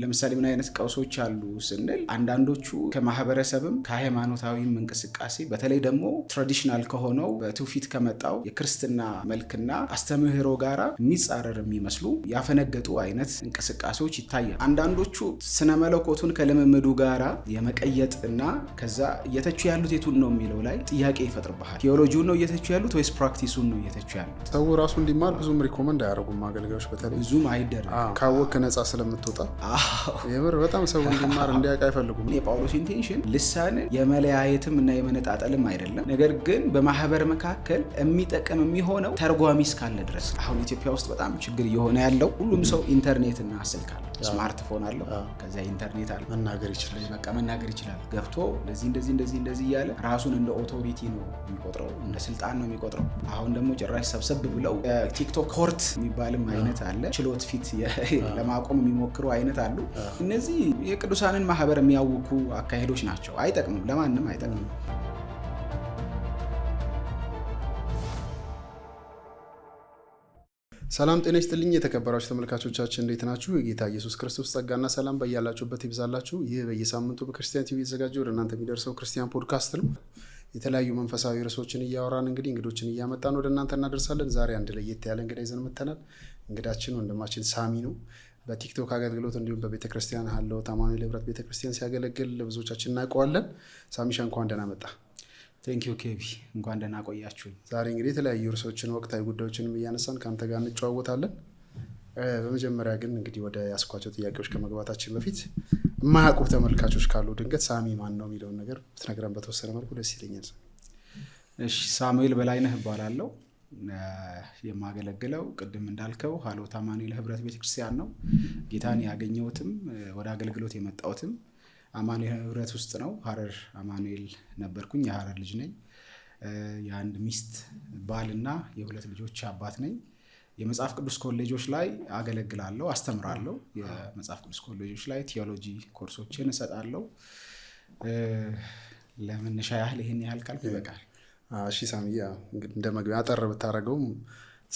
ለምሳሌ ምን አይነት ቀውሶች አሉ ስንል አንዳንዶቹ ከማህበረሰብም ከሃይማኖታዊም እንቅስቃሴ በተለይ ደግሞ ትራዲሽናል ከሆነው በትውፊት ከመጣው የክርስትና መልክና አስተምህሮ ጋራ የሚጻረር የሚመስሉ ያፈነገጡ አይነት እንቅስቃሴዎች ይታያሉ። አንዳንዶቹ ስነ መለኮቱን ከልምምዱ ጋራ የመቀየጥና ከዛ እየተቹ ያሉት የቱን ነው የሚለው ላይ ጥያቄ ይፈጥርብሃል። ቴዎሎጂውን ነው እየተቹ ያሉት ወይስ ፕራክቲሱን ነው እየተቹ ያሉት? ሰው ራሱ እንዲማር ብዙም ሪኮመንድ አያደርጉም አገልጋዮች፣ በተለይ ብዙም አይደረግም። ካወቅክ ነፃ ስለምትወጣ የምር በጣም ሰው እንዲማር እንዲያውቅ አይፈልጉም። የጳውሎስ ኢንቴንሽን ልሳንን የመለያየትም እና የመነጣጠልም አይደለም። ነገር ግን በማህበር መካከል የሚጠቅም የሚሆነው ተርጓሚ እስካለ ድረስ። አሁን ኢትዮጵያ ውስጥ በጣም ችግር እየሆነ ያለው ሁሉም ሰው ኢንተርኔትና ስልክ አለው፣ ስማርትፎን አለው፣ ከዛ ኢንተርኔት አለ፣ መናገር ይችላል። በቃ መናገር ይችላል። ገብቶ እንደዚህ እያለ ራሱን እንደ ኦቶሪቲ ነው የሚቆጥረው፣ እንደ ስልጣን ነው የሚቆጥረው። አሁን ደግሞ ጭራሽ ሰብሰብ ብለው ቲክቶክ ኮርት የሚባልም አይነት አለ፣ ችሎት ፊት ለማቆም የሚሞክሩ አይነት አሉ። እነዚህ የቅዱሳንን ማህበር የሚያውኩ አካሄዶች ናቸው። አይጠቅሙም፣ ለማንም አይጠቅሙም። ሰላም ጤና ይስጥልኝ የተከበራችሁ ተመልካቾቻችን፣ እንዴት ናችሁ? የጌታ ኢየሱስ ክርስቶስ ጸጋና ሰላም በያላችሁበት ይብዛላችሁ። ይህ በየሳምንቱ በክርስቲያን ቲቪ የተዘጋጀው ወደ እናንተ የሚደርሰው ክርስቲያን ፖድካስት ነው። የተለያዩ መንፈሳዊ ርዕሶችን እያወራን እንግዲህ እንግዶችን እያመጣን ወደ እናንተ እናደርሳለን። ዛሬ አንድ ለየት ያለ እንግዳ ይዘን መጥተናል። እንግዳችን ወንድማችን ሳሚ ነው። በቲክቶክ አገልግሎት እንዲሁም በቤተክርስቲያን ሀለወት አማኑኤል ህብረት ቤተክርስቲያን ሲያገለግል ብዙዎቻችን እናውቀዋለን። ሳሚሻ እንኳን ደህና መጣ። ቴንክ ዩ ኬቢ፣ እንኳን ደህና ቆያችሁኝ። ዛሬ እንግዲህ የተለያዩ ርዕሶችን ወቅታዊ ጉዳዮችንም እያነሳን ከአንተ ጋር እንጨዋወታለን። በመጀመሪያ ግን እንግዲህ ወደ ያስኳቸው ጥያቄዎች ከመግባታችን በፊት የማያውቁ ተመልካቾች ካሉ ድንገት ሳሚ ማን ነው የሚለውን ነገር ብትነግረን በተወሰነ መልኩ ደስ ይለኛል። እሺ፣ ሳሙኤል በላይነህ እባላለሁ። የማገለግለው ቅድም እንዳልከው ሀለወት አማኑኤል ህብረት ቤተክርስቲያን ነው። ጌታን ያገኘሁትም ወደ አገልግሎት የመጣሁትም አማኑኤል ህብረት ውስጥ ነው። ሀረር አማኑኤል ነበርኩኝ። የሀረር ልጅ ነኝ። የአንድ ሚስት ባልና የሁለት ልጆች አባት ነኝ። የመጽሐፍ ቅዱስ ኮሌጆች ላይ አገለግላለሁ፣ አስተምራለሁ። የመጽሐፍ ቅዱስ ኮሌጆች ላይ ቲዮሎጂ ኮርሶችን እሰጣለሁ። ለመነሻ ያህል ይሄን ያህል ካልኩ ይበቃል። እሺ ሳሚ፣ እንደ መግቢያ አጠር ብታደርገውም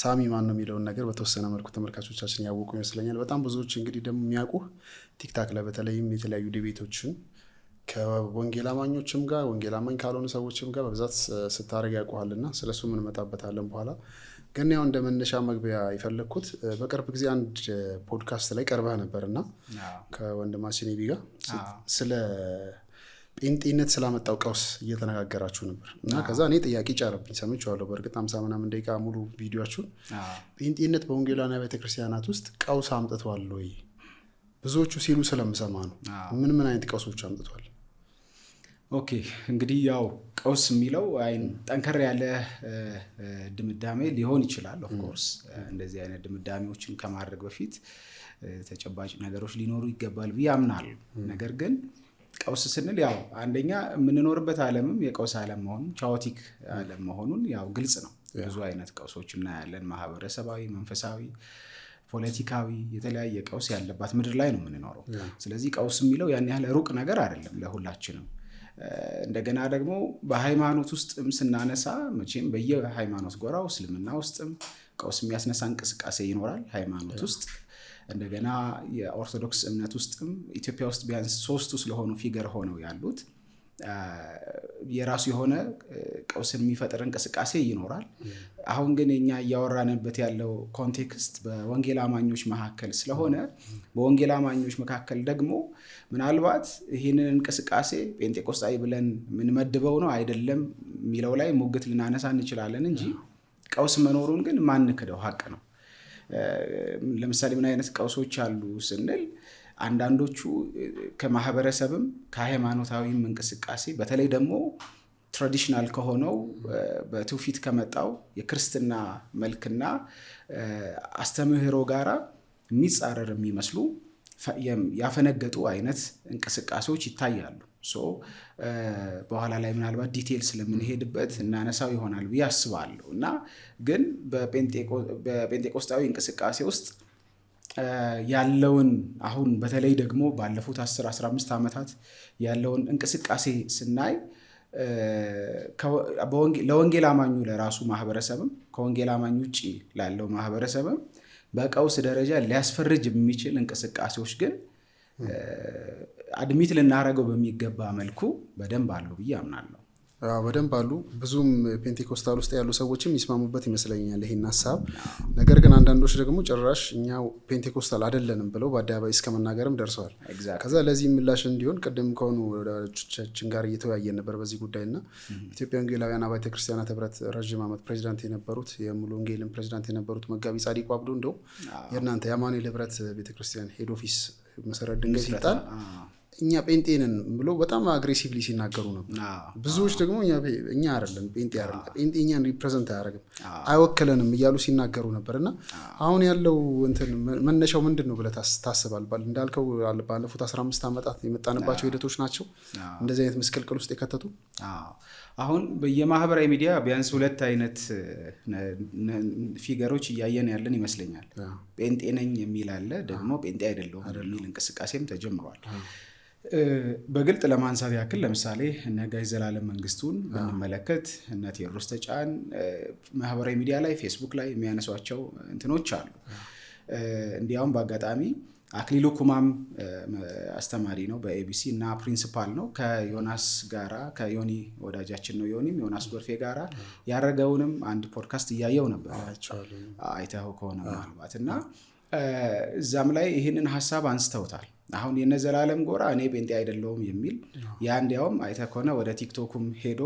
ሳሚ ማን ነው የሚለውን ነገር በተወሰነ መልኩ ተመልካቾቻችን ያወቁ ይመስለኛል። በጣም ብዙዎች እንግዲህ ደግሞ የሚያውቁ ቲክታክ ላይ በተለይም የተለያዩ ዲቤቶችን ከወንጌል አማኞችም ጋር ወንጌል አማኝ ካልሆኑ ሰዎችም ጋር በብዛት ስታደርግ ያውቁሃልና ስለሱ እንመጣበታለን በኋላ። ግን ያው እንደ መነሻ መግቢያ የፈለግኩት በቅርብ ጊዜ አንድ ፖድካስት ላይ ቀርበህ ነበርና ከወንድማችን ኤቢ ጋር ስለ ጴንጤነት ስላመጣው ቀውስ እየተነጋገራችሁ ነበር እና ከዛ እኔ ጥያቄ ጫረብኝ። ሰምቼዋለሁ በእርግጥ 50 ምናምን ደቂቃ ሙሉ ቪዲዮአችሁን። ጴንጤነት በወንጌላውያን ቤተክርስቲያናት ውስጥ ቀውስ አምጥቷል ወይ? ብዙዎቹ ሲሉ ስለምሰማ ነው። ምን አይነት ቀውሶች አምጥቷል? ኦኬ፣ እንግዲህ ያው ቀውስ የሚለው ጠንከር ያለ ድምዳሜ ሊሆን ይችላል። ኦፍኮርስ እንደዚህ አይነት ድምዳሜዎችን ከማድረግ በፊት ተጨባጭ ነገሮች ሊኖሩ ይገባል ብዬ አምናለሁ። ነገር ግን ቀውስ ስንል ያው አንደኛ የምንኖርበት ዓለምም የቀውስ ዓለም መሆኑን ቻኦቲክ ዓለም መሆኑን ያው ግልጽ ነው። ብዙ አይነት ቀውሶች እናያለን። ማህበረሰባዊ፣ መንፈሳዊ፣ ፖለቲካዊ የተለያየ ቀውስ ያለባት ምድር ላይ ነው የምንኖረው። ስለዚህ ቀውስ የሚለው ያን ያህል ሩቅ ነገር አይደለም ለሁላችንም። እንደገና ደግሞ በሃይማኖት ውስጥም ስናነሳ መቼም በየሃይማኖት ጎራው እስልምና ውስጥም ቀውስ የሚያስነሳ እንቅስቃሴ ይኖራል ሃይማኖት ውስጥ። እንደገና የኦርቶዶክስ እምነት ውስጥም ኢትዮጵያ ውስጥ ቢያንስ 3 ስለሆኑ ፊገር ሆነው ያሉት የራሱ የሆነ ቀውስን የሚፈጥር እንቅስቃሴ ይኖራል። አሁን ግን እኛ እያወራንበት ያለው ኮንቴክስት በወንጌል አማኞች መካከል ስለሆነ በወንጌል አማኞች መካከል ደግሞ ምናልባት ይህንን እንቅስቃሴ ጴንጤቆስጣዊ ብለን የምንመድበው ነው አይደለም የሚለው ላይ ሙግት ልናነሳ እንችላለን እንጂ ቀውስ መኖሩን ግን ማንክደው ሀቅ ነው። ለምሳሌ ምን አይነት ቀውሶች አሉ ስንል አንዳንዶቹ ከማህበረሰብም ከሃይማኖታዊም እንቅስቃሴ በተለይ ደግሞ ትራዲሽናል ከሆነው በትውፊት ከመጣው የክርስትና መልክና አስተምህሮ ጋራ የሚጻረር የሚመስሉ ያፈነገጡ አይነት እንቅስቃሴዎች ይታያሉ። በኋላ ላይ ምናልባት ዲቴል ስለምንሄድበት እናነሳው ይሆናል ብዬ አስባለሁ። እና ግን በጴንጤቆስጣዊ እንቅስቃሴ ውስጥ ያለውን አሁን በተለይ ደግሞ ባለፉት 10-15 ዓመታት ያለውን እንቅስቃሴ ስናይ ለወንጌል አማኙ ለራሱ ማህበረሰብም ከወንጌል አማኙ ውጪ ላለው ማህበረሰብም በቀውስ ደረጃ ሊያስፈርጅ የሚችል እንቅስቃሴዎች ግን አድሚት ልናደርገው በሚገባ መልኩ በደንብ አሉ ብዬ አምናለሁ። በደንብ አሉ። ብዙም ፔንቴኮስታል ውስጥ ያሉ ሰዎችም ይስማሙበት ይመስለኛል ይሄን ሀሳብ። ነገር ግን አንዳንዶች ደግሞ ጭራሽ እኛ ፔንቴኮስታል አይደለንም ብለው በአደባባይ እስከ መናገርም ደርሰዋል። ከዛ ለዚህ ምላሽ እንዲሆን ቅድም ከሆኑ ወዳጆቻችን ጋር እየተወያየን ነበር በዚህ ጉዳይና ኢትዮጵያ ወንጌላውያን አብያተ ክርስቲያናት ህብረት ረዥም ዓመት ፕሬዚዳንት የነበሩት የሙሉ ወንጌልን ፕሬዚዳንት የነበሩት መጋቢ ጻዲቁ አብዶ እንደው የእናንተ የአማኑኤል ህብረት ቤተክርስቲያን ሄድ ኦፊስ መሰረት ድንጋይ ሲጣል እኛ ጴንጤንን ብሎ በጣም አግሬሲቭሊ ሲናገሩ ነበር። ብዙዎች ደግሞ እኛ አይደለም ጴንጤ አይደለም ጴንጤ እኛን ሪፕሬዘንት አያደርግም አይወክለንም እያሉ ሲናገሩ ነበርና አሁን ያለው እንትን መነሻው ምንድን ነው ብለህ ታስባለህ? እንዳልከው ባለፉት 15 ዓመታት የመጣንባቸው ሂደቶች ናቸው እንደዚህ አይነት ምስቅልቅል ውስጥ የከተቱ። አሁን በየማህበራዊ ሚዲያ ቢያንስ 2 አይነት ፊገሮች እያየን ያለን ይመስለኛል። ጴንጤ ነኝ የሚል አለ፣ ደግሞ ጴንጤ አይደለሁም የሚል እንቅስቃሴም ተጀምሯል። በግልጥ ለማንሳት ያክል ለምሳሌ እነ ጋሽ ዘላለም መንግስቱን ብንመለከት እነ ቴዎድሮስ ተጫን ማህበራዊ ሚዲያ ላይ ፌስቡክ ላይ የሚያነሷቸው እንትኖች አሉ። እንዲያውም በአጋጣሚ አክሊሉ ኩማም አስተማሪ ነው በኤቢሲ እና ፕሪንሲፓል ነው ከዮናስ ጋራ ከዮኒ ወዳጃችን ነው ዮናስ ጎርፌ ጋራ ያደረገውንም አንድ ፖድካስት እያየው ነበር አይተኸው ከሆነ ምናልባት እና እዛም ላይ ይህንን ሀሳብ አንስተውታል። አሁን የነዘላለም ጎራ እኔ ጴንጤ አይደለሁም የሚል ያ እንዲያውም አይተህ ከሆነ ወደ ቲክቶኩም ሄዶ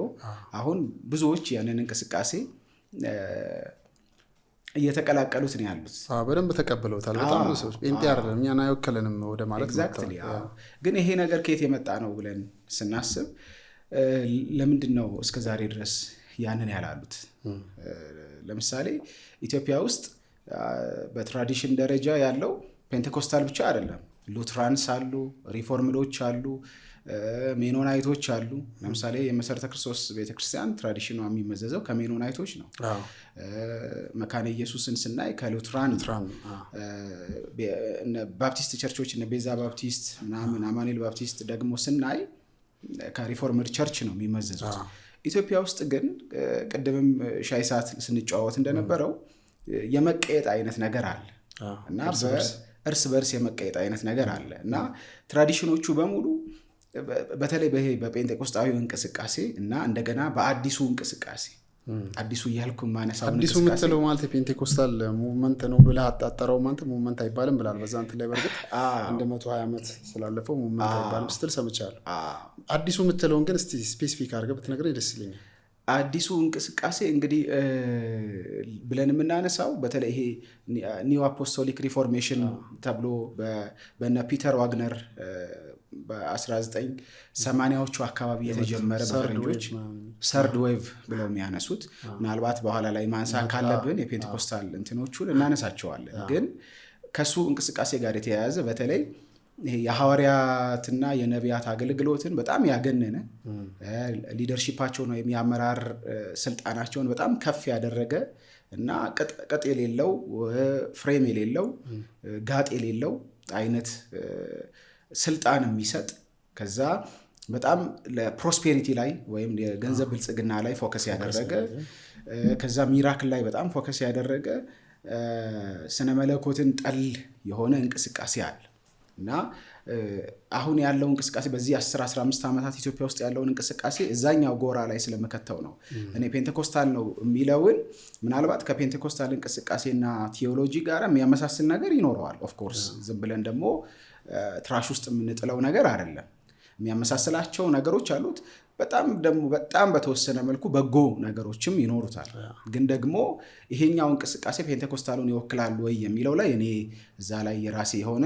አሁን ብዙዎች ያንን እንቅስቃሴ እየተቀላቀሉት ነው ያሉት። በደንብ ተቀብለውታል። በጣም ብዙ ሰዎች ጴንጤ አይደለም እኛን አይወክለንም ወደ ማለት ኤግዛክትሊ። ግን ይሄ ነገር ከየት የመጣ ነው ብለን ስናስብ ለምንድን ነው እስከዛሬ ድረስ ያንን ያላሉት? ለምሳሌ ኢትዮጵያ ውስጥ በትራዲሽን ደረጃ ያለው ፔንቴኮስታል ብቻ አይደለም። ሉትራንስ አሉ፣ ሪፎርምዶች አሉ፣ ሜኖናይቶች አሉ። ለምሳሌ የመሰረተ ክርስቶስ ቤተክርስቲያን ትራዲሽኗ የሚመዘዘው ከሜኖናይቶች ነው። መካነ ኢየሱስን ስናይ ከሉትራን፣ ባፕቲስት ቸርቾች እነ ቤዛ ባፕቲስት ምናምን አማኑኤል ባፕቲስት ደግሞ ስናይ ከሪፎርምድ ቸርች ነው የሚመዘዙት። ኢትዮጵያ ውስጥ ግን ቅድምም ሻይ ሰዓት ስንጫወት እንደነበረው የመቀየጥ አይነት ነገር አለ እና እርስ በርስ የመቀየጥ አይነት ነገር አለ እና ትራዲሽኖቹ በሙሉ በተለይ በጴንጤቆስጣዊ እንቅስቃሴ እና እንደገና በአዲሱ እንቅስቃሴ አዲሱ እያልኩ ማነሳው አዲሱ ምትለው ማለት የፔንቴኮስታል ሙቭመንት ነው ብለህ አጣጣራው ማለት ሙቭመንት አይባልም ብላል። በዛ እንትን ላይ በርግጥ እንደ 120 ዓመት ስላለፈው ሙቭመንት አይባልም ስትል ሰምቻለሁ። አዲሱ ምትለውን ግን እስቲ ስፔሲፊክ አድርገህ ብትነግረኝ ደስ ይለኛል። አዲሱ እንቅስቃሴ እንግዲህ ብለን የምናነሳው በተለይ ይሄ ኒው አፖስቶሊክ ሪፎርሜሽን ተብሎ በነ ፒተር ዋግነር በ1980ዎቹ አካባቢ የተጀመረ በፈረንጆች ሰርድ ዌቭ ብለው የሚያነሱት ምናልባት በኋላ ላይ ማንሳት ካለብን የፔንቴኮስታል እንትኖቹን እናነሳቸዋለን። ግን ከሱ እንቅስቃሴ ጋር የተያያዘ በተለይ የሐዋርያትና የነቢያት አገልግሎትን በጣም ያገነነ ሊደርሺፓቸውን ወይም የአመራር ስልጣናቸውን በጣም ከፍ ያደረገ እና ቅጥ የሌለው ፍሬም የሌለው ጋጥ የሌለው አይነት ስልጣን የሚሰጥ ከዛ በጣም ለፕሮስፔሪቲ ላይ ወይም የገንዘብ ብልጽግና ላይ ፎከስ ያደረገ ከዛ ሚራክል ላይ በጣም ፎከስ ያደረገ ስነ መለኮትን ጠል የሆነ እንቅስቃሴ አለ እና አሁን ያለው እንቅስቃሴ በዚህ 10-15 ዓመታት ኢትዮጵያ ውስጥ ያለውን እንቅስቃሴ እዛኛው ጎራ ላይ ስለመከተው ነው እኔ ፔንቴኮስታል ነው የሚለውን ምናልባት ከፔንቴኮስታል እንቅስቃሴና ቲዮሎጂ ጋር የሚያመሳስል ነገር ይኖረዋል። ኦፍ ኮርስ ዝም ብለን ደግሞ ትራሽ ውስጥ የምንጥለው ነገር አይደለም። የሚያመሳስላቸው ነገሮች አሉት። በጣም በተወሰነ መልኩ በጎ ነገሮችም ይኖሩታል። ግን ደግሞ ይሄኛው እንቅስቃሴ ፔንቴኮስታሉን ይወክላል ወይ የሚለው ላይ እኔ እዛ ላይ የራሴ የሆነ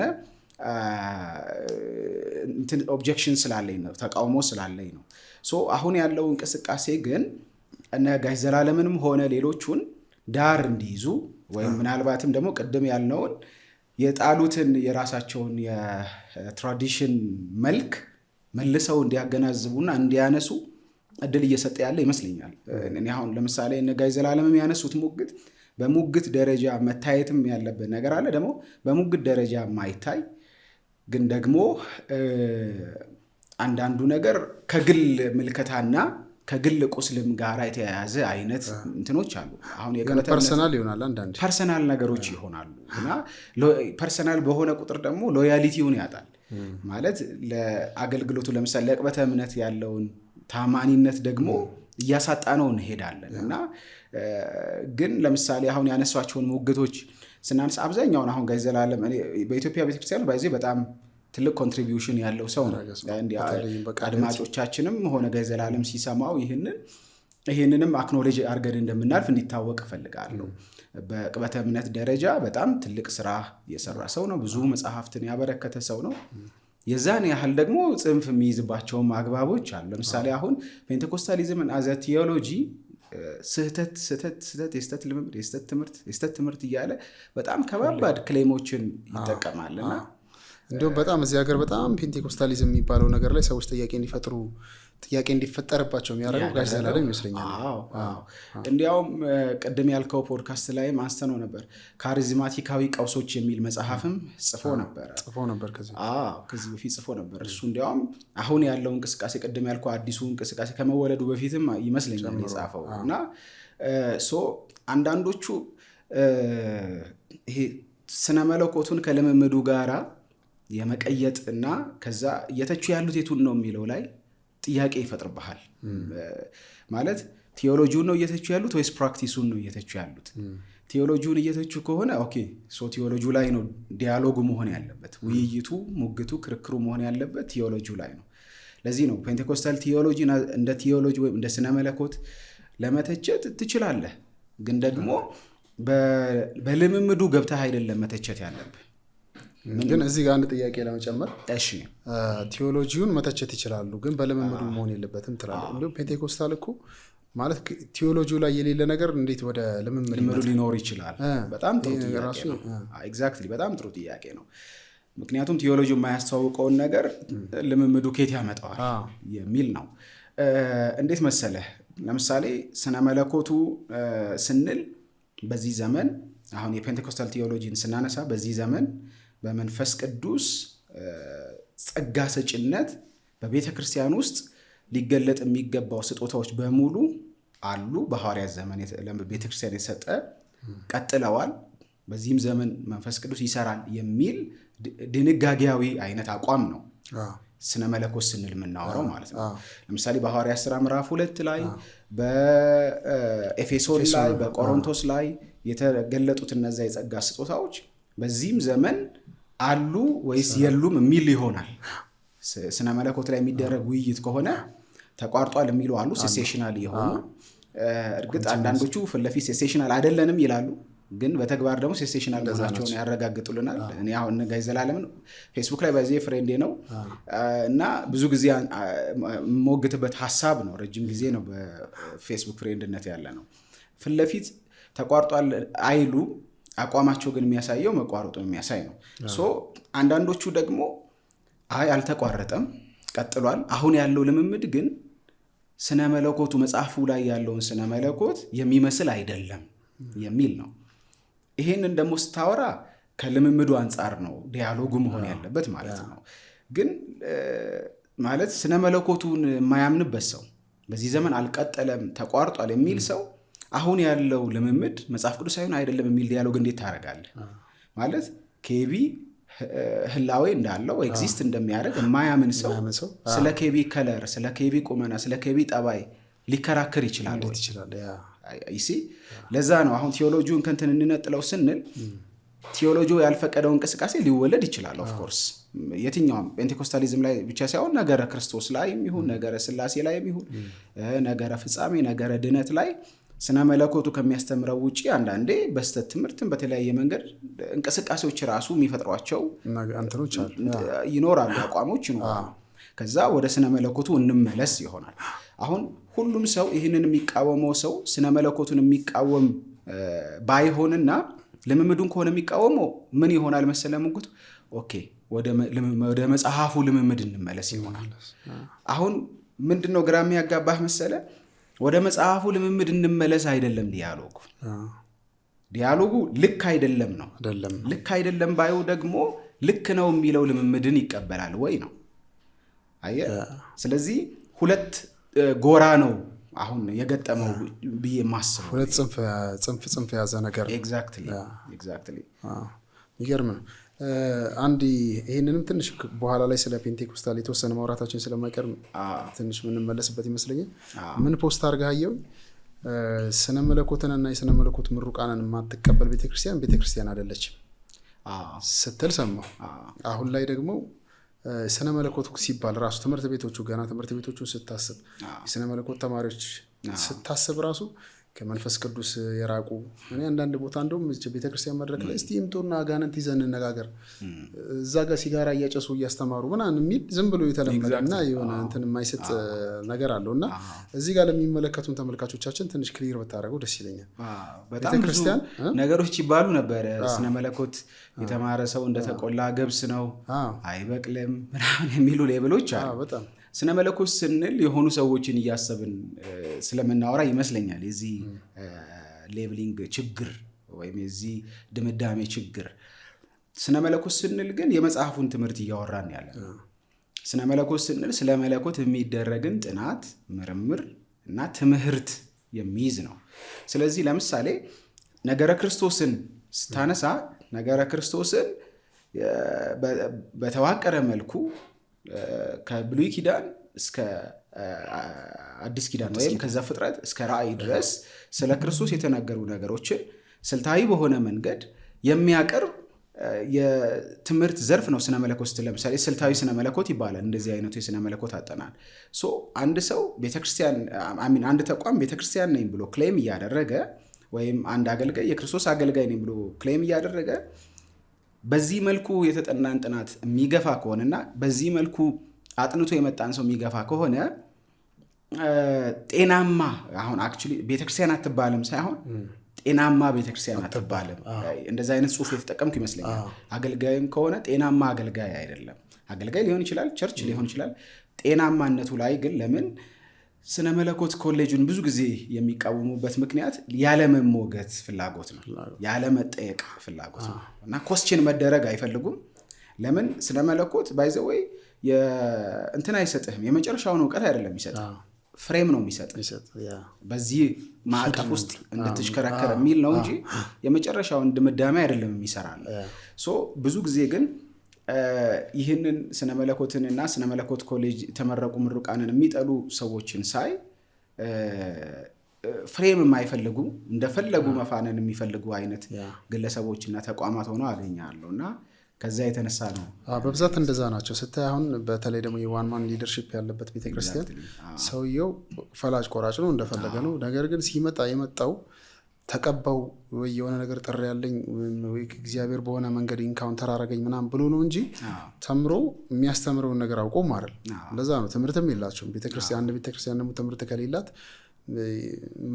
ኦብጀክሽን ስላለኝ ነው፣ ተቃውሞ ስላለኝ ነው። አሁን ያለው እንቅስቃሴ ግን እነ ጋሽ ዘላለምንም ሆነ ሌሎቹን ዳር እንዲይዙ ወይም ምናልባትም ደግሞ ቅድም ያልነውን የጣሉትን የራሳቸውን የትራዲሽን መልክ መልሰው እንዲያገናዝቡና እንዲያነሱ እድል እየሰጠ ያለ ይመስለኛል። እኔ አሁን ለምሳሌ እነ ጋሽ ዘላለምም ያነሱት ሙግት በሙግት ደረጃ መታየትም ያለበት ነገር አለ። ደግሞ በሙግት ደረጃ ማይታይ ግን ደግሞ አንዳንዱ ነገር ከግል ምልከታና ከግል ቁስልም ጋር የተያያዘ አይነት እንትኖች አሉ። አሁን ፐርሰናል ይሆናል፣ አንዳንድ ፐርሰናል ነገሮች ይሆናሉ እና ፐርሰናል በሆነ ቁጥር ደግሞ ሎያሊቲውን ያጣል። ማለት ለአገልግሎቱ ለምሳሌ ለዕቅበተ እምነት ያለውን ታማኒነት ደግሞ እያሳጣ ነው እንሄዳለን እና ግን ለምሳሌ አሁን ያነሷቸውን ሙግቶች ስናነሳ አብዛኛውን አሁን ጋሽ ዘላለም በኢትዮጵያ ቤተክርስቲያን ባይዜ በጣም ትልቅ ኮንትሪቢዩሽን ያለው ሰው ነው። አድማጮቻችንም ሆነ ጋሽ ዘላለም ሲሰማው ይህንንም አክኖሌጅ አድርገን እንደምናልፍ እንዲታወቅ እፈልጋለሁ። በዕቅበተ እምነት ደረጃ በጣም ትልቅ ስራ የሰራ ሰው ነው። ብዙ መጽሐፍትን ያበረከተ ሰው ነው። የዛን ያህል ደግሞ ጽንፍ የሚይዝባቸውም አግባቦች አሉ። ለምሳሌ አሁን ፔንቴኮስታሊዝምን አዘ ቲዮሎጂ ስህተት የስተት ልምምድ የስተት ትምህርት እያለ በጣም ከባባድ ክሌሞችን ይጠቀማልና እንዲሁም በጣም እዚህ ሀገር በጣም ፔንቴኮስታሊዝም የሚባለው ነገር ላይ ሰዎች ጥያቄ እንዲፈጠርባቸው የሚያደርገው ጋሽ ዘላለም ይመስለኛል። እንዲያውም ቅድም ያልከው ፖድካስት ላይም አንስተነው ነበር። ካሪዝማቲካዊ ቀውሶች የሚል መጽሐፍም ጽፎ ነበር ከዚህ በፊት ጽፎ ነበር። እሱ እንዲያውም አሁን ያለው እንቅስቃሴ ቅድም ያልከው አዲሱ እንቅስቃሴ ከመወለዱ በፊትም ይመስለኛል የጻፈው እና አንዳንዶቹ ይሄ ስነ መለኮቱን ከልምምዱ ጋራ የመቀየጥና ከዛ እየተቹ ያሉት የቱን ነው የሚለው ላይ ጥያቄ ይፈጥርብሃል። ማለት ቲዮሎጂውን ነው እየተቹ ያሉት ወይስ ፕራክቲሱን ነው እየተቹ ያሉት? ቲዮሎጂውን እየተቹ ከሆነ ኦኬ ቲዮሎጂው ላይ ነው ዲያሎጉ መሆን ያለበት፣ ውይይቱ፣ ሙግቱ፣ ክርክሩ መሆን ያለበት ቲዮሎጂው ላይ ነው። ለዚህ ነው ፔንቴኮስታል ቲዮሎጂ እንደ ቲዮሎጂ ወይም እንደ ስነ መለኮት ለመተቸት ትችላለህ፣ ግን ደግሞ በልምምዱ ገብተህ አይደለም መተቸት ያለብህ። ግን እዚህ ጋር አንድ ጥያቄ ለመጨመር ቲዮሎጂውን መተቸት ይችላሉ፣ ግን በልምምዱ መሆን የለበትም ትላለህ። እንዲሁም ፔንቴኮስታል እኮ ማለት ቲዮሎጂው ላይ የሌለ ነገር እንዴት ወደ ልምምዱ ሊኖር ይችላል? በጣም ጥሩ ጥያቄ ነው። ኤግዛክትሊ በጣም ጥሩ ጥያቄ ነው። ምክንያቱም ቲዮሎጂው የማያስተዋውቀውን ነገር ልምምዱ ኬት ያመጣዋል የሚል ነው። እንዴት መሰለህ? ለምሳሌ ስነ መለኮቱ ስንል በዚህ ዘመን አሁን የፔንቴኮስታል ቲዮሎጂን ስናነሳ በዚህ ዘመን በመንፈስ ቅዱስ ጸጋ ሰጭነት በቤተ ክርስቲያን ውስጥ ሊገለጥ የሚገባው ስጦታዎች በሙሉ አሉ። በሐዋርያት ዘመን ለቤተ ክርስቲያን የተሰጠ ቀጥለዋል። በዚህም ዘመን መንፈስ ቅዱስ ይሰራል የሚል ድንጋጌያዊ አይነት አቋም ነው ስነ መለኮት ስንል የምናወራው ማለት ነው። ለምሳሌ በሐዋርያት ሥራ ምዕራፍ 2 ላይ በኤፌሶን ላይ በቆሮንቶስ ላይ የተገለጡት እነዛ የጸጋ ስጦታዎች በዚህም ዘመን አሉ ወይስ የሉም የሚል ይሆናል። ስነ መለኮት ላይ የሚደረግ ውይይት ከሆነ ተቋርጧል የሚሉ አሉ፣ ሴሴሽናል የሆኑ እርግጥ አንዳንዶቹ ፊት ለፊት ሴሴሽናል አይደለንም ይላሉ፣ ግን በተግባር ደግሞ ሴሴሽናል መሆናቸውን ያረጋግጡልናል። እኔ አሁን ጋሽ ዘላለምን ፌስቡክ ላይ በዚህ ፍሬንዴ ነው እና ብዙ ጊዜ የምሞግትበት ሀሳብ ነው። ረጅም ጊዜ ነው በፌስቡክ ፍሬንድነት ያለ ነው። ፊት ለፊት ተቋርጧል አይሉ፣ አቋማቸው ግን የሚያሳየው መቋረጡ የሚያሳይ ነው። አንዳንዶቹ ደግሞ አይ አልተቋረጠም ቀጥሏል፣ አሁን ያለው ልምምድ ግን ስነ መለኮቱ መጽሐፉ ላይ ያለውን ስነ መለኮት የሚመስል አይደለም የሚል ነው። ይሄንን ደግሞ ስታወራ ከልምምዱ አንጻር ነው ዲያሎጉ መሆን ያለበት ማለት ነው። ግን ማለት ስነ መለኮቱን የማያምንበት ሰው በዚህ ዘመን አልቀጠለም ተቋርጧል የሚል ሰው አሁን ያለው ልምምድ መጽሐፍ ቅዱስ ሳይሆን አይደለም የሚል ዲያሎግ እንዴት ታደርጋለህ? ማለት ኬቢ ህላዌ እንዳለው ኤግዚስት እንደሚያደርግ የማያምን ሰው ስለ ኬቢ ከለር፣ ስለ ኬቢ ቁመና፣ ስለ ኬቢ ጠባይ ሊከራከር ይችላል። ለዛ ነው አሁን ቲዮሎጂውን ከንትን እንነጥለው ስንል ቲዮሎጂው ያልፈቀደው እንቅስቃሴ ሊወለድ ይችላል። ኦፍኮርስ የትኛውም ፔንቴኮስታሊዝም ላይ ብቻ ሳይሆን ነገረ ክርስቶስ ላይ የሚሆን ነገረ ስላሴ ላይ የሚሆን ነገረ ፍጻሜ፣ ነገረ ድነት ላይ ስነ መለኮቱ ከሚያስተምረው ውጪ አንዳንዴ በስተት ትምህርትን በተለያየ መንገድ እንቅስቃሴዎች ራሱ የሚፈጥሯቸው ይኖራሉ፣ አቋሞች ይኖራሉ። ከዛ ወደ ስነ መለኮቱ እንመለስ ይሆናል። አሁን ሁሉም ሰው ይህንን የሚቃወመው ሰው ስነ መለኮቱን የሚቃወም ባይሆንና ልምምዱን ከሆነ የሚቃወመው ምን ይሆናል መሰለ ሙግቱ? ኦኬ ወደ መጽሐፉ ልምምድ እንመለስ ይሆናል። አሁን ምንድነው ግራ የሚያጋባህ መሰለ? ወደ መጽሐፉ ልምምድ እንመለስ አይደለም ዲያሎጉ ልክ አይደለም ነው። ልክ አይደለም ባዩ ደግሞ ልክ ነው የሚለው ልምምድን ይቀበላል ወይ ነው። አየህ፣ ስለዚህ ሁለት ጎራ ነው አሁን የገጠመው ብዬ ማስበው። ሁለት ጽንፍ የያዘ ነገር። ኤግዛክትሊ ይገርም ነው። አንድ ይህንንም ትንሽ በኋላ ላይ ስለ ፔንቴኮስታል የተወሰነ ማውራታችን ስለማይቀር ትንሽ ምንመለስበት ይመስለኛል። ምን ፖስት አድርገህ አየሁኝ ስነ መለኮትንና የስነ መለኮት ምሩቃንን የማትቀበል ቤተክርስቲያን አይደለችም ስትል ሰማሁ። አሁን ላይ ደግሞ ስነ መለኮት ሲባል ራሱ ትምህርት ቤቶቹን ስታስብ የስነ መለኮት ተማሪዎች ስታስብ ራሱ ከመንፈስ ቅዱስ የራቁ እኔ አንዳንድ ቦታ እንደውም ቤተክርስቲያን መድረክ ላይ እስቲ ይምጡና አጋንንት ይዘን እንነጋገር እዛ ጋር ሲጋራ እያጨሱ እያስተማሩ ምናምን የሚል ዝም ብሎ የተለመደና የሆነ እንትን የማይሰጥ ነገር አለው እና እዚህ ጋር ለሚመለከቱን ተመልካቾቻችን ትንሽ ክሊር ብታደርገው ደስ ይለኛል። በጣም ብዙ ነገሮች ይባሉ ነበር። ስነ መለኮት የተማረ ሰው እንደተቆላ ገብስ ነው አይበቅልም ምናምን የሚሉ ሌብሎች አሉ። በጣም ስነ መለኮት ስንል የሆኑ ሰዎችን እያሰብን ስለምናወራ ይመስለኛል የዚህ ሌብሊንግ ችግር ወይም የዚህ ድምዳሜ ችግር። ስነ መለኮት ስንል ግን የመጽሐፉን ትምህርት እያወራን ያለ ስነ መለኮት ስንል ስለ መለኮት የሚደረግን ጥናት፣ ምርምር እና ትምህርት የሚይዝ ነው። ስለዚህ ለምሳሌ ነገረ ክርስቶስን ስታነሳ ነገረ ክርስቶስን በተዋቀረ መልኩ ከብሉይ ኪዳን እስከ አዲስ ኪዳን ወይም ከዛ ፍጥረት እስከ ራእይ ድረስ ስለ ክርስቶስ የተነገሩ ነገሮችን ስልታዊ በሆነ መንገድ የሚያቀርብ የትምህርት ዘርፍ ነው ስነ መለኮት ስትል። ለምሳሌ ስልታዊ ስነ መለኮት ይባላል እንደዚህ አይነቱ የስነ መለኮት አጠናን። አንድ ሰው ቤተክርስቲያን አንድ ተቋም ቤተክርስቲያን ነኝ ብሎ ክሌም እያደረገ ወይም አንድ አገልጋይ የክርስቶስ አገልጋይ ነኝ ብሎ ክሌም እያደረገ በዚህ መልኩ የተጠናን ጥናት የሚገፋ ከሆነና በዚህ መልኩ አጥንቶ የመጣን ሰው የሚገፋ ከሆነ ጤናማ አሁን አክቹሊ ቤተክርስቲያን አትባልም ሳይሆን ጤናማ ቤተክርስቲያን አትባልም። እንደዛ አይነት ጽሑፍ የተጠቀምኩ ይመስለኛል። አገልጋይም ከሆነ ጤናማ አገልጋይ አይደለም። አገልጋይ ሊሆን ይችላል፣ ቸርች ሊሆን ይችላል። ጤናማነቱ ላይ ግን ለምን ስነ መለኮት ኮሌጁን ብዙ ጊዜ የሚቃወሙበት ምክንያት ያለመሞገት ፍላጎት ነው፣ ያለመጠየቅ ፍላጎት ነው እና ኮስችን መደረግ አይፈልጉም። ለምን ስነ መለኮት ባይዘወይ እንትን አይሰጥህም፣ የመጨረሻውን እውቀት አይደለም የሚሰጥህ፣ ፍሬም ነው የሚሰጥህ በዚህ ማዕቀፍ ውስጥ እንድትሽከረከር የሚል ነው እንጂ የመጨረሻውን ድምዳሜ አይደለም የሚሰራል። ብዙ ጊዜ ግን ይህንን ስነ መለኮትንና ስነ መለኮት ኮሌጅ የተመረቁ ምሩቃንን የሚጠሉ ሰዎችን ሳይ ፍሬም የማይፈልጉ እንደፈለጉ መፋነን የሚፈልጉ አይነት ግለሰቦችና ተቋማት ሆነው አገኛለሁ እና ከዛ የተነሳ ነው በብዛት እንደዛ ናቸው ስታይ። አሁን በተለይ ደግሞ የዋን ማን ሊደርሺፕ ያለበት ቤተክርስቲያን ሰውየው ፈላጭ ቆራጭ ነው፣ እንደፈለገ ነው። ነገር ግን ሲመጣ የመጣው ተቀባው ወይ የሆነ ነገር ጥሪ ያለኝ ወይ እግዚአብሔር በሆነ መንገድ ኢንካውንተር አረገኝ ምናምን ብሎ ነው እንጂ ተምሮ የሚያስተምረውን ነገር አውቆ ማረል። ለዛ ነው ትምህርትም የላቸውም ቤተክርስቲያን። አንድ ቤተክርስቲያን ደግሞ ትምህርት ከሌላት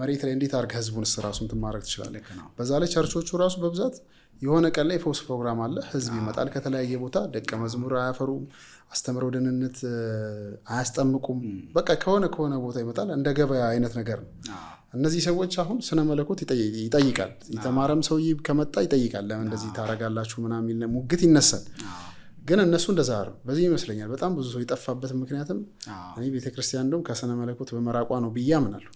መሬት ላይ እንዴት አድርገህ ህዝቡንስ ራሱን ትማረክ ትችላለህ? በዛ ላይ ቸርቾቹ ራሱ በብዛት የሆነ ቀን ላይ የፈውስ ፕሮግራም አለ፣ ህዝብ ይመጣል ከተለያየ ቦታ፣ ደቀ መዝሙር አያፈሩም፣ አስተምረው ደህንነት አያስጠምቁም። በቃ ከሆነ ቦታ ይመጣል፣ እንደ ገበያ አይነት ነገር ነው። እነዚህ ሰዎች አሁን ስነ መለኮት ይጠይቃል። የተማረም ሰው ከመጣ ይጠይቃል፣ ለምን እንደዚህ ታረጋላችሁ ምናምን የሚል ሙግት ይነሳል። ግን እነሱ እንደዛ ነው። በዚህ ይመስለኛል በጣም ብዙ ሰው የጠፋበት ምክንያትም እኔ ቤተክርስቲያን እንደውም ከስነ መለኮት በመራቋ ነው ብዬ አምናለሁ።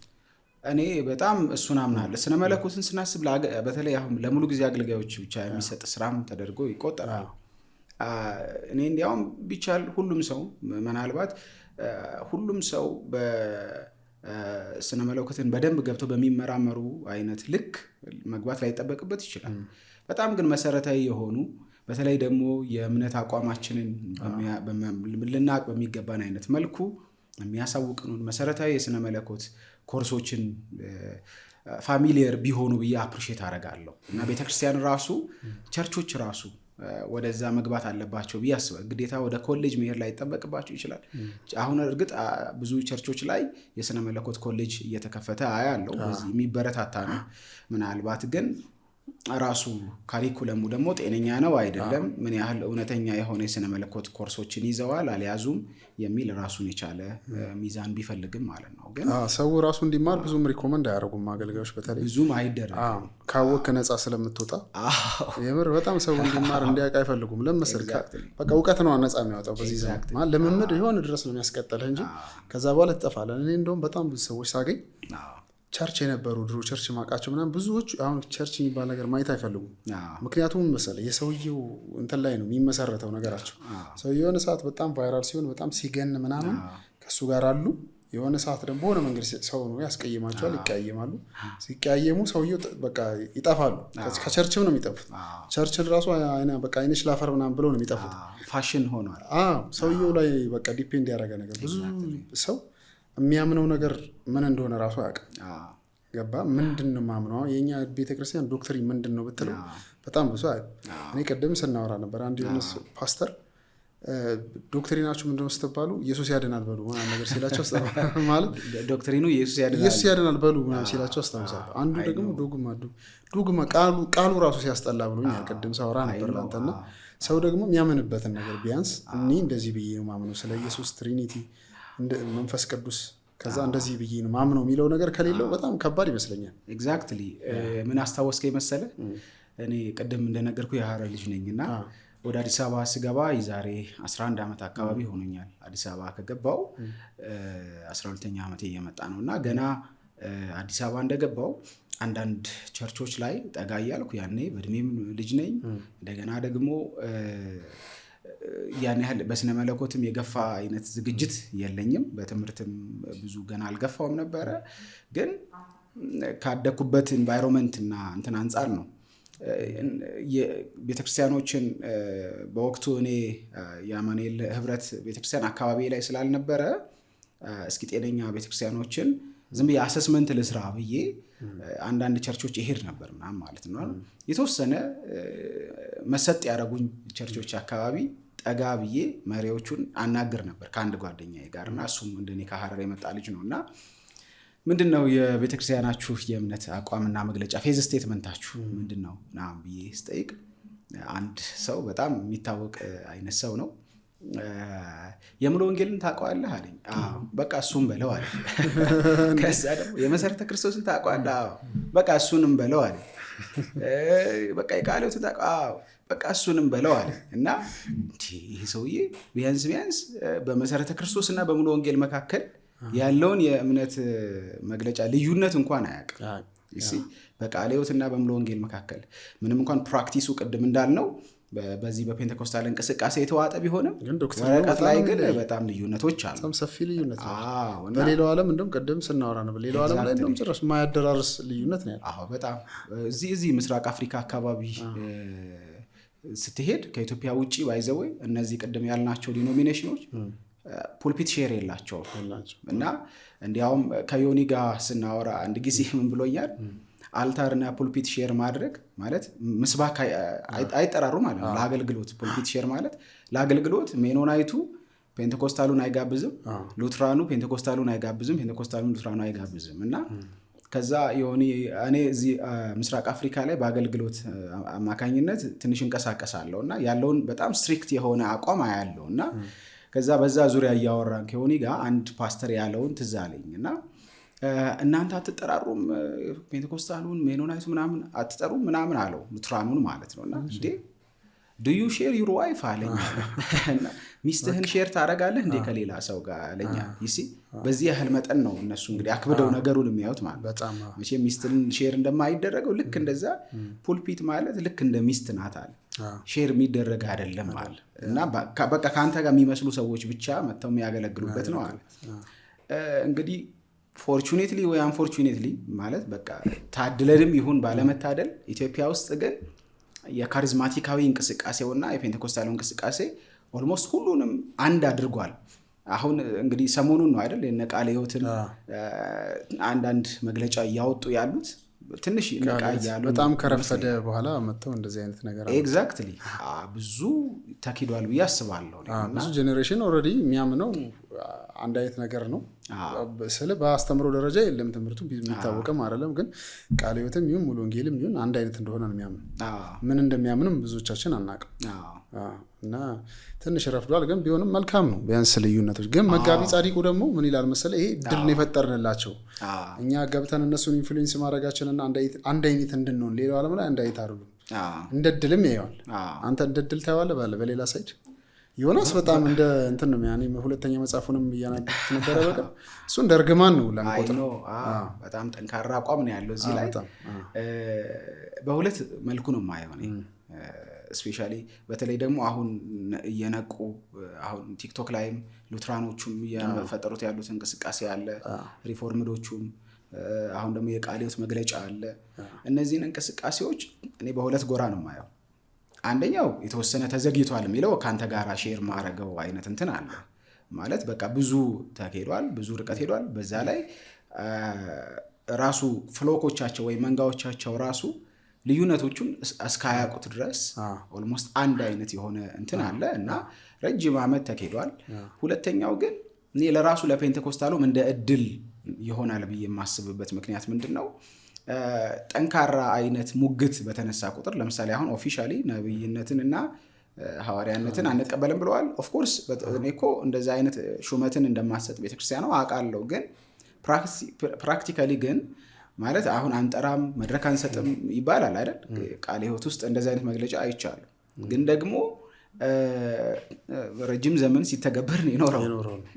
እኔ በጣም እሱን አምናለሁ። ስነ መለኮትን ስናስብ በተለይ አሁን ለሙሉ ጊዜ አገልጋዮች ብቻ የሚሰጥ ስራም ተደርጎ ይቆጠራል። እኔ እንዲያውም ቢቻል ሁሉም ሰው ምናልባት ሁሉም ሰው በስነ መለኮትን በደንብ ገብተው በሚመራመሩ አይነት ልክ መግባት ላይ ይጠበቅበት ይችላል። በጣም ግን መሰረታዊ የሆኑ በተለይ ደግሞ የእምነት አቋማችንን ልናቅ በሚገባን አይነት መልኩ የሚያሳውቅኑን መሰረታዊ የስነ መለኮት ኮርሶችን ፋሚሊየር ቢሆኑ ብዬ አፕሪሼት አደርጋለሁ እና ቤተክርስቲያን ራሱ ቸርቾች ራሱ ወደዛ መግባት አለባቸው ብዬ አስባለሁ። ግዴታ ወደ ኮሌጅ መሄድ ላይ ይጠበቅባቸው ይችላል። አሁን እርግጥ ብዙ ቸርቾች ላይ የስነ መለኮት ኮሌጅ እየተከፈተ አያለው፣ በዚህ የሚበረታታ ነው። ምናልባት ግን ራሱ ካሪኩለሙ ደግሞ ጤነኛ ነው አይደለም፣ ምን ያህል እውነተኛ የሆነ የስነ መለኮት ኮርሶችን ይዘዋል አልያዙም የሚል ራሱን የቻለ ሚዛን ቢፈልግም ማለት ነው። ግን ሰው ራሱ እንዲማር ብዙም ሪኮመንድ አያደርጉም አገልጋዮች፣ በተለይ ብዙም አይደረግም። ካወቅ ነፃ ስለምትወጣ የምር በጣም ሰው እንዲማር እንዲያውቅ አይፈልጉም። ለምሳሌ በቃ እውቀት ነው ነፃ የሚያወጣው በዚህ ዘመን። ልምምድ የሆነ ድረስ ነው የሚያስቀጥልህ እንጂ ከዛ በኋላ ትጠፋለህ። እኔ እንደውም በጣም ብዙ ሰዎች ሳገኝ ቸርች የነበሩ ድሮ ቸርች ማቃቸው ምናምን ብዙዎች አሁን ቸርች የሚባል ነገር ማየት አይፈልጉም። ምክንያቱም መሰለህ የሰውየው እንትን ላይ ነው የሚመሰረተው ነገራቸው። ሰውየው የሆነ ሰዓት በጣም ቫይራል ሲሆን በጣም ሲገን ምናምን ከእሱ ጋር አሉ። የሆነ ሰዓት ደግሞ በሆነ መንገድ ሰው ነው ያስቀይማቸዋል፣ ይቀያየማሉ። ሲቀያየሙ ሰውየው በቃ ይጠፋሉ። ከቸርችም ነው የሚጠፉት። ቸርችን ራሱ በቃ አይነሽ ላፈር ምናምን ብለው ነው የሚጠፉት። ፋሽን ሆኗል። ሰውየው ላይ በቃ ዲፔንድ ያደረገ ነገር ብዙ ሰው የሚያምነው ነገር ምን እንደሆነ ራሱ አያውቅም። ገባ ምንድን ነው ማምነው? የኛ ቤተክርስቲያን ዶክትሪን ምንድን ነው ብትለው በጣም ብዙ እኔ ቀደም ስናወራ ነበር። አንድ የሆነ ፓስተር ዶክትሪናችሁ ምንድነው ስትባሉ ኢየሱስ ያድናል በሉ ምናምን ነገር ሲላቸው ማለት ዶክትሪኑ ኢየሱስ ያድናል በሉ ምናምን ሲላቸው አስታውሳለሁ። አንዱ ደግሞ ዶግማ ቃሉ ራሱ ሲያስጠላ ብሎኛል። ቅድም ሳወራ ነበር ላንተና ሰው ደግሞ የሚያምንበትን ነገር ቢያንስ እኔ እንደዚህ ብዬ ነው ማምነው ስለ ኢየሱስ ትሪኒቲ መንፈስ ቅዱስ ከዛ እንደዚህ ብዬ ነው ማምነው የሚለው ነገር ከሌለው በጣም ከባድ ይመስለኛል። ኤግዛክትሊ ምን አስታወስከኝ መሰለህ? እኔ ቅድም እንደነገርኩ የሐረር ልጅ ነኝና ወደ አዲስ አበባ ስገባ የዛሬ 11 ዓመት አካባቢ ሆኖኛል። አዲስ አበባ ከገባው 12ኛ ዓመቴ እየመጣ ነው እና ገና አዲስ አበባ እንደገባው አንዳንድ ቸርቾች ላይ ጠጋ እያልኩ ያኔ በእድሜም ልጅ ነኝ። እንደገና ደግሞ ያን ያህል በስነ መለኮትም የገፋ አይነት ዝግጅት የለኝም። በትምህርትም ብዙ ገና አልገፋውም ነበረ። ግን ካደኩበት ኢንቫይሮንመንት እና እንትን አንጻር ነው ቤተክርስቲያኖችን በወቅቱ እኔ የአማኑኤል ህብረት ቤተክርስቲያን አካባቢ ላይ ስላልነበረ እስኪ ጤነኛ ቤተክርስቲያኖችን ዝም ብዬ አሰስመንት ልስራ ብዬ አንዳንድ ቸርቾች ይሄድ ነበር ምናምን ማለት ነው። የተወሰነ መሰጥ ያደረጉኝ ቸርቾች አካባቢ ጠጋ ብዬ መሪዎቹን አናግር ነበር ከአንድ ጓደኛዬ ጋር እና እሱም እንደኔ ከሐረር የመጣ ልጅ ነው እና ምንድነው የቤተክርስቲያናችሁ የእምነት አቋምና መግለጫ ፌዝ ስቴትመንታችሁ ምንድነው ምናምን ብዬ ስጠይቅ አንድ ሰው በጣም የሚታወቅ አይነት ሰው ነው። የሙሉ ወንጌልን ታውቀዋለህ አለኝ። በቃ እሱን በለው አለ። ከዛ ደግሞ የመሰረተ ክርስቶስን ታውቀዋለህ? በቃ እሱንም በለው አለ። በቃ የቃልዮትን ታውቀዋለህ? በቃ እሱንም በለው አለ። እና ይሄ ሰውዬ ቢያንስ በመሰረተ ክርስቶስ እና በሙሉ ወንጌል መካከል ያለውን የእምነት መግለጫ ልዩነት እንኳን አያውቅም። በቃልዮትና በሙሉ ወንጌል መካከል ምንም እንኳን ፕራክቲሱ ቅድም እንዳልነው በዚህ በፔንቴኮስታል እንቅስቃሴ የተዋጠ ቢሆንም ወረቀት ላይ ግን በጣም ልዩነቶች አሉ። በጣም ሰፊ ልዩነት ነው። በሌላው ዓለም እንደውም ቀደም ስናወራ ነበር። ሌላው ዓለም ላይ እንደውም ጭራሽ ማያደራርስ ልዩነት ነው ያለው። በጣም እዚህ ምስራቅ አፍሪካ አካባቢ ስትሄድ ከኢትዮጵያ ውጪ ባይዘወይ እነዚህ ቅድም ያልናቸው ዲኖሚኔሽኖች ፑልፒት ሼር የላቸውም እና እንዲያውም ከዮኒ ጋር ስናወራ አንድ ጊዜ ምን ብሎኛል? አልታርና ፑልፒት ሼር ማድረግ ማለት ምስባክ አይጠራሩ ማለት ነው። ለአገልግሎት ፑልፒት ሼር ማለት ለአገልግሎት ሜኖናይቱ ፔንቴኮስታሉን አይጋብዝም፣ ሉትራኑ ፔንቴኮስታሉን አይጋብዝም፣ ፔንቴኮስታሉን ሉትራኑ አይጋብዝም እና ከዛ ዮኒ እኔ እዚህ ምስራቅ አፍሪካ ላይ በአገልግሎት አማካኝነት ትንሽ እንቀሳቀሳለሁ እና ያለውን በጣም ስትሪክት የሆነ አቋም አያለው እና ከዛ በዛ ዙሪያ እያወራን ከዮኒ ጋር አንድ ፓስተር ያለውን ትዝ አለኝ እና እናንተ አትጠራሩም ፔንቴኮስታሉን ሜኖናይቱ ምናምን አትጠሩም ምናምን አለው፣ ሉትራኑን ማለት ነው። እና እንዴ ዱ ዩ ሼር ዩር ዋይፍ አለኝ እና ሚስትህን ሼር ታደርጋለህ እንዴ ከሌላ ሰው ጋር አለኛ። ይሲ በዚህ ያህል መጠን ነው እነሱ እንግዲህ አክብደው ነገሩን የሚያዩት ማለት ነው። መቼም ሚስትን ሼር እንደማይደረገው ልክ እንደዛ ፑልፒት ማለት ልክ እንደ ሚስት ናት አለ፣ ሼር የሚደረግ አይደለም አለ እና በቃ ከአንተ ጋር የሚመስሉ ሰዎች ብቻ መጥተው የሚያገለግሉበት ነው አለ። እንግዲህ ፎርቹኔትሊ ወይ አንፎርቹኔትሊ ማለት በቃ ታድለንም ይሁን ባለመታደል ኢትዮጵያ ውስጥ ግን የካሪዝማቲካዊ እንቅስቃሴውና የፔንቴኮስታሉ እንቅስቃሴ ኦልሞስት ሁሉንም አንድ አድርጓል። አሁን እንግዲህ ሰሞኑን ነው አይደል የነ ቃልዮትን አንዳንድ መግለጫ እያወጡ ያሉት ትንሽ ነቃ ያሉ በጣም ከረፈደ በኋላ መጥተው እንደዚህ አይነት ነገር ኤግዛክትሊ ብዙ ተኪዷል ብዬ አስባለሁ። ብዙ ጄኔሬሽን ኦልሬዲ የሚያምነው አንድ አይነት ነገር ነው ስለ በአስተምሮ ደረጃ የለም ትምህርቱ የሚታወቅም አይደለም። ግን ቃልዮትም ይሁን ሙሉ ወንጌልም ይሁን አንድ አይነት እንደሆነ ነው የሚያምኑ። ምን እንደሚያምንም ብዙዎቻችን አናውቅም እና ትንሽ ረፍዷል። ግን ቢሆንም መልካም ነው ቢያንስ ልዩነቶች። ግን መጋቢ ጻዲቁ ደግሞ ምን ይላል መሰለህ? ይሄ ድል ነው የፈጠርንላቸው እኛ ገብተን እነሱን ኢንፍሉዌንስ ማድረጋችንና አንድ አይነት እንድንሆን ሌላው ዓለም ላይ አንድ አይነት አይደሉም። እንደ ድልም ያየዋል። አንተ እንደ ድል ታየዋለህ በሌላ ሳይድ ዮናስ በጣም እንደ እንትን ነው ያኔ ሁለተኛ መጽሐፉንም እያነበብኩት ነበረ። በቃ እሱ እንደ እርግማን ነው ለምቆጥር። በጣም ጠንካራ አቋም ነው ያለው እዚህ ላይ። በሁለት መልኩ ነው የማየው እኔ ስፔሻሊ በተለይ ደግሞ አሁን እየነቁ አሁን ቲክቶክ ላይም ሉትራኖቹም እየፈጠሩት ያሉት እንቅስቃሴ አለ፣ ሪፎርምዶቹም አሁን ደግሞ የቃለ ሕይወት መግለጫ አለ። እነዚህን እንቅስቃሴዎች እኔ በሁለት ጎራ ነው የማየው። አንደኛው የተወሰነ ተዘግይቷል የሚለው ከአንተ ጋር ሼር ማድረገው አይነት እንትን አለ ማለት በቃ ብዙ ተሄዷል፣ ብዙ ርቀት ሄዷል። በዛ ላይ ራሱ ፍሎኮቻቸው ወይ መንጋዎቻቸው ራሱ ልዩነቶቹን እስካያውቁት ድረስ ኦልሞስት አንድ አይነት የሆነ እንትን አለ እና ረጅም ዓመት ተሄዷል። ሁለተኛው ግን እኔ ለራሱ ለፔንቴኮስታሉም እንደ እድል ይሆናል ብዬ የማስብበት ምክንያት ምንድን ነው? ጠንካራ አይነት ሙግት በተነሳ ቁጥር ለምሳሌ አሁን ኦፊሻሊ ነብይነትን እና ሐዋርያነትን አንቀበልም ብለዋል። ኦፍኮርስ እኔ እኮ እንደዚህ አይነት ሹመትን እንደማሰጥ ቤተክርስቲያኗ አውቃለሁ። ግን ፕራክቲካሊ ግን ማለት አሁን አንጠራም መድረክ አንሰጥም ይባላል አይደል? ቃለ ሕይወት ውስጥ እንደዚህ አይነት መግለጫ አይቻልም። ግን ደግሞ ረጅም ዘመን ሲተገበር ነው የኖረው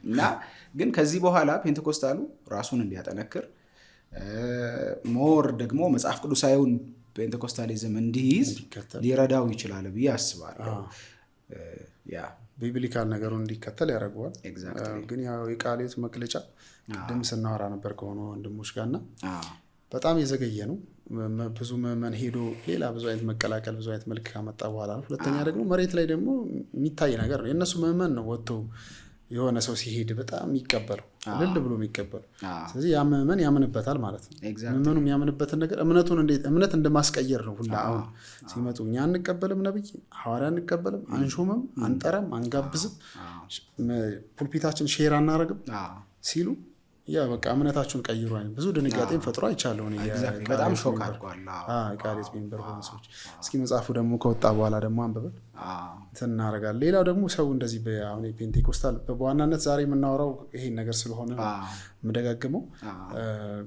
እና ግን ከዚህ በኋላ ፔንቴኮስታሉ ራሱን እንዲያጠነክር ሞር ደግሞ መጽሐፍ ቅዱሳዊውን ፔንቴኮስታሊዝም እንዲይዝ ሊረዳው ይችላል ብዬ አስባለሁ። ቢብሊካል ነገሩን እንዲከተል ያደርገዋል። ግን ያው የቃለ ሕይወት መግለጫ ቅድም ስናወራ ነበር ከሆነ ወንድሞች ጋርና በጣም የዘገየ ነው። ብዙ ምዕመን ሄዶ ሌላ ብዙ አይነት መቀላቀል ብዙ አይነት መልክ ካመጣ በኋላ ነው። ሁለተኛ ደግሞ መሬት ላይ ደግሞ የሚታይ ነገር ነው። የእነሱ ምዕመን ነው ወጥቶ የሆነ ሰው ሲሄድ በጣም የሚቀበለው ልል ብሎ የሚቀበለው። ስለዚህ ያ ምዕመን ያምንበታል ማለት ነው። ምዕመኑ የሚያምንበትን ነገር እምነት እንደማስቀየር ነው። ሁላ አሁን ሲመጡ እኛ አንቀበልም፣ ነብይ ሐዋርያ አንቀበልም፣ አንሾምም፣ አንጠራም፣ አንጋብዝም፣ ፑልፒታችን ሼር አናረግም ሲሉ ያ በቃ እምነታችሁን ቀይሩ አይደል? ብዙ ድንጋጤም ፈጥሮ አይቻለሁ እኔ። በጣም ሾክ አድርጓል። ቃለ ሕይወት ሜምበር ሆኑ ሰዎች እስኪ መጽሐፉ ደግሞ ከወጣ በኋላ ደግሞ አንብበን እንትን እናደርጋለን። ሌላው ደግሞ ሰው እንደዚህ አሁን ፔንቴኮስታል በዋናነት ዛሬ የምናወራው ይሄን ነገር ስለሆነ የምደጋግመው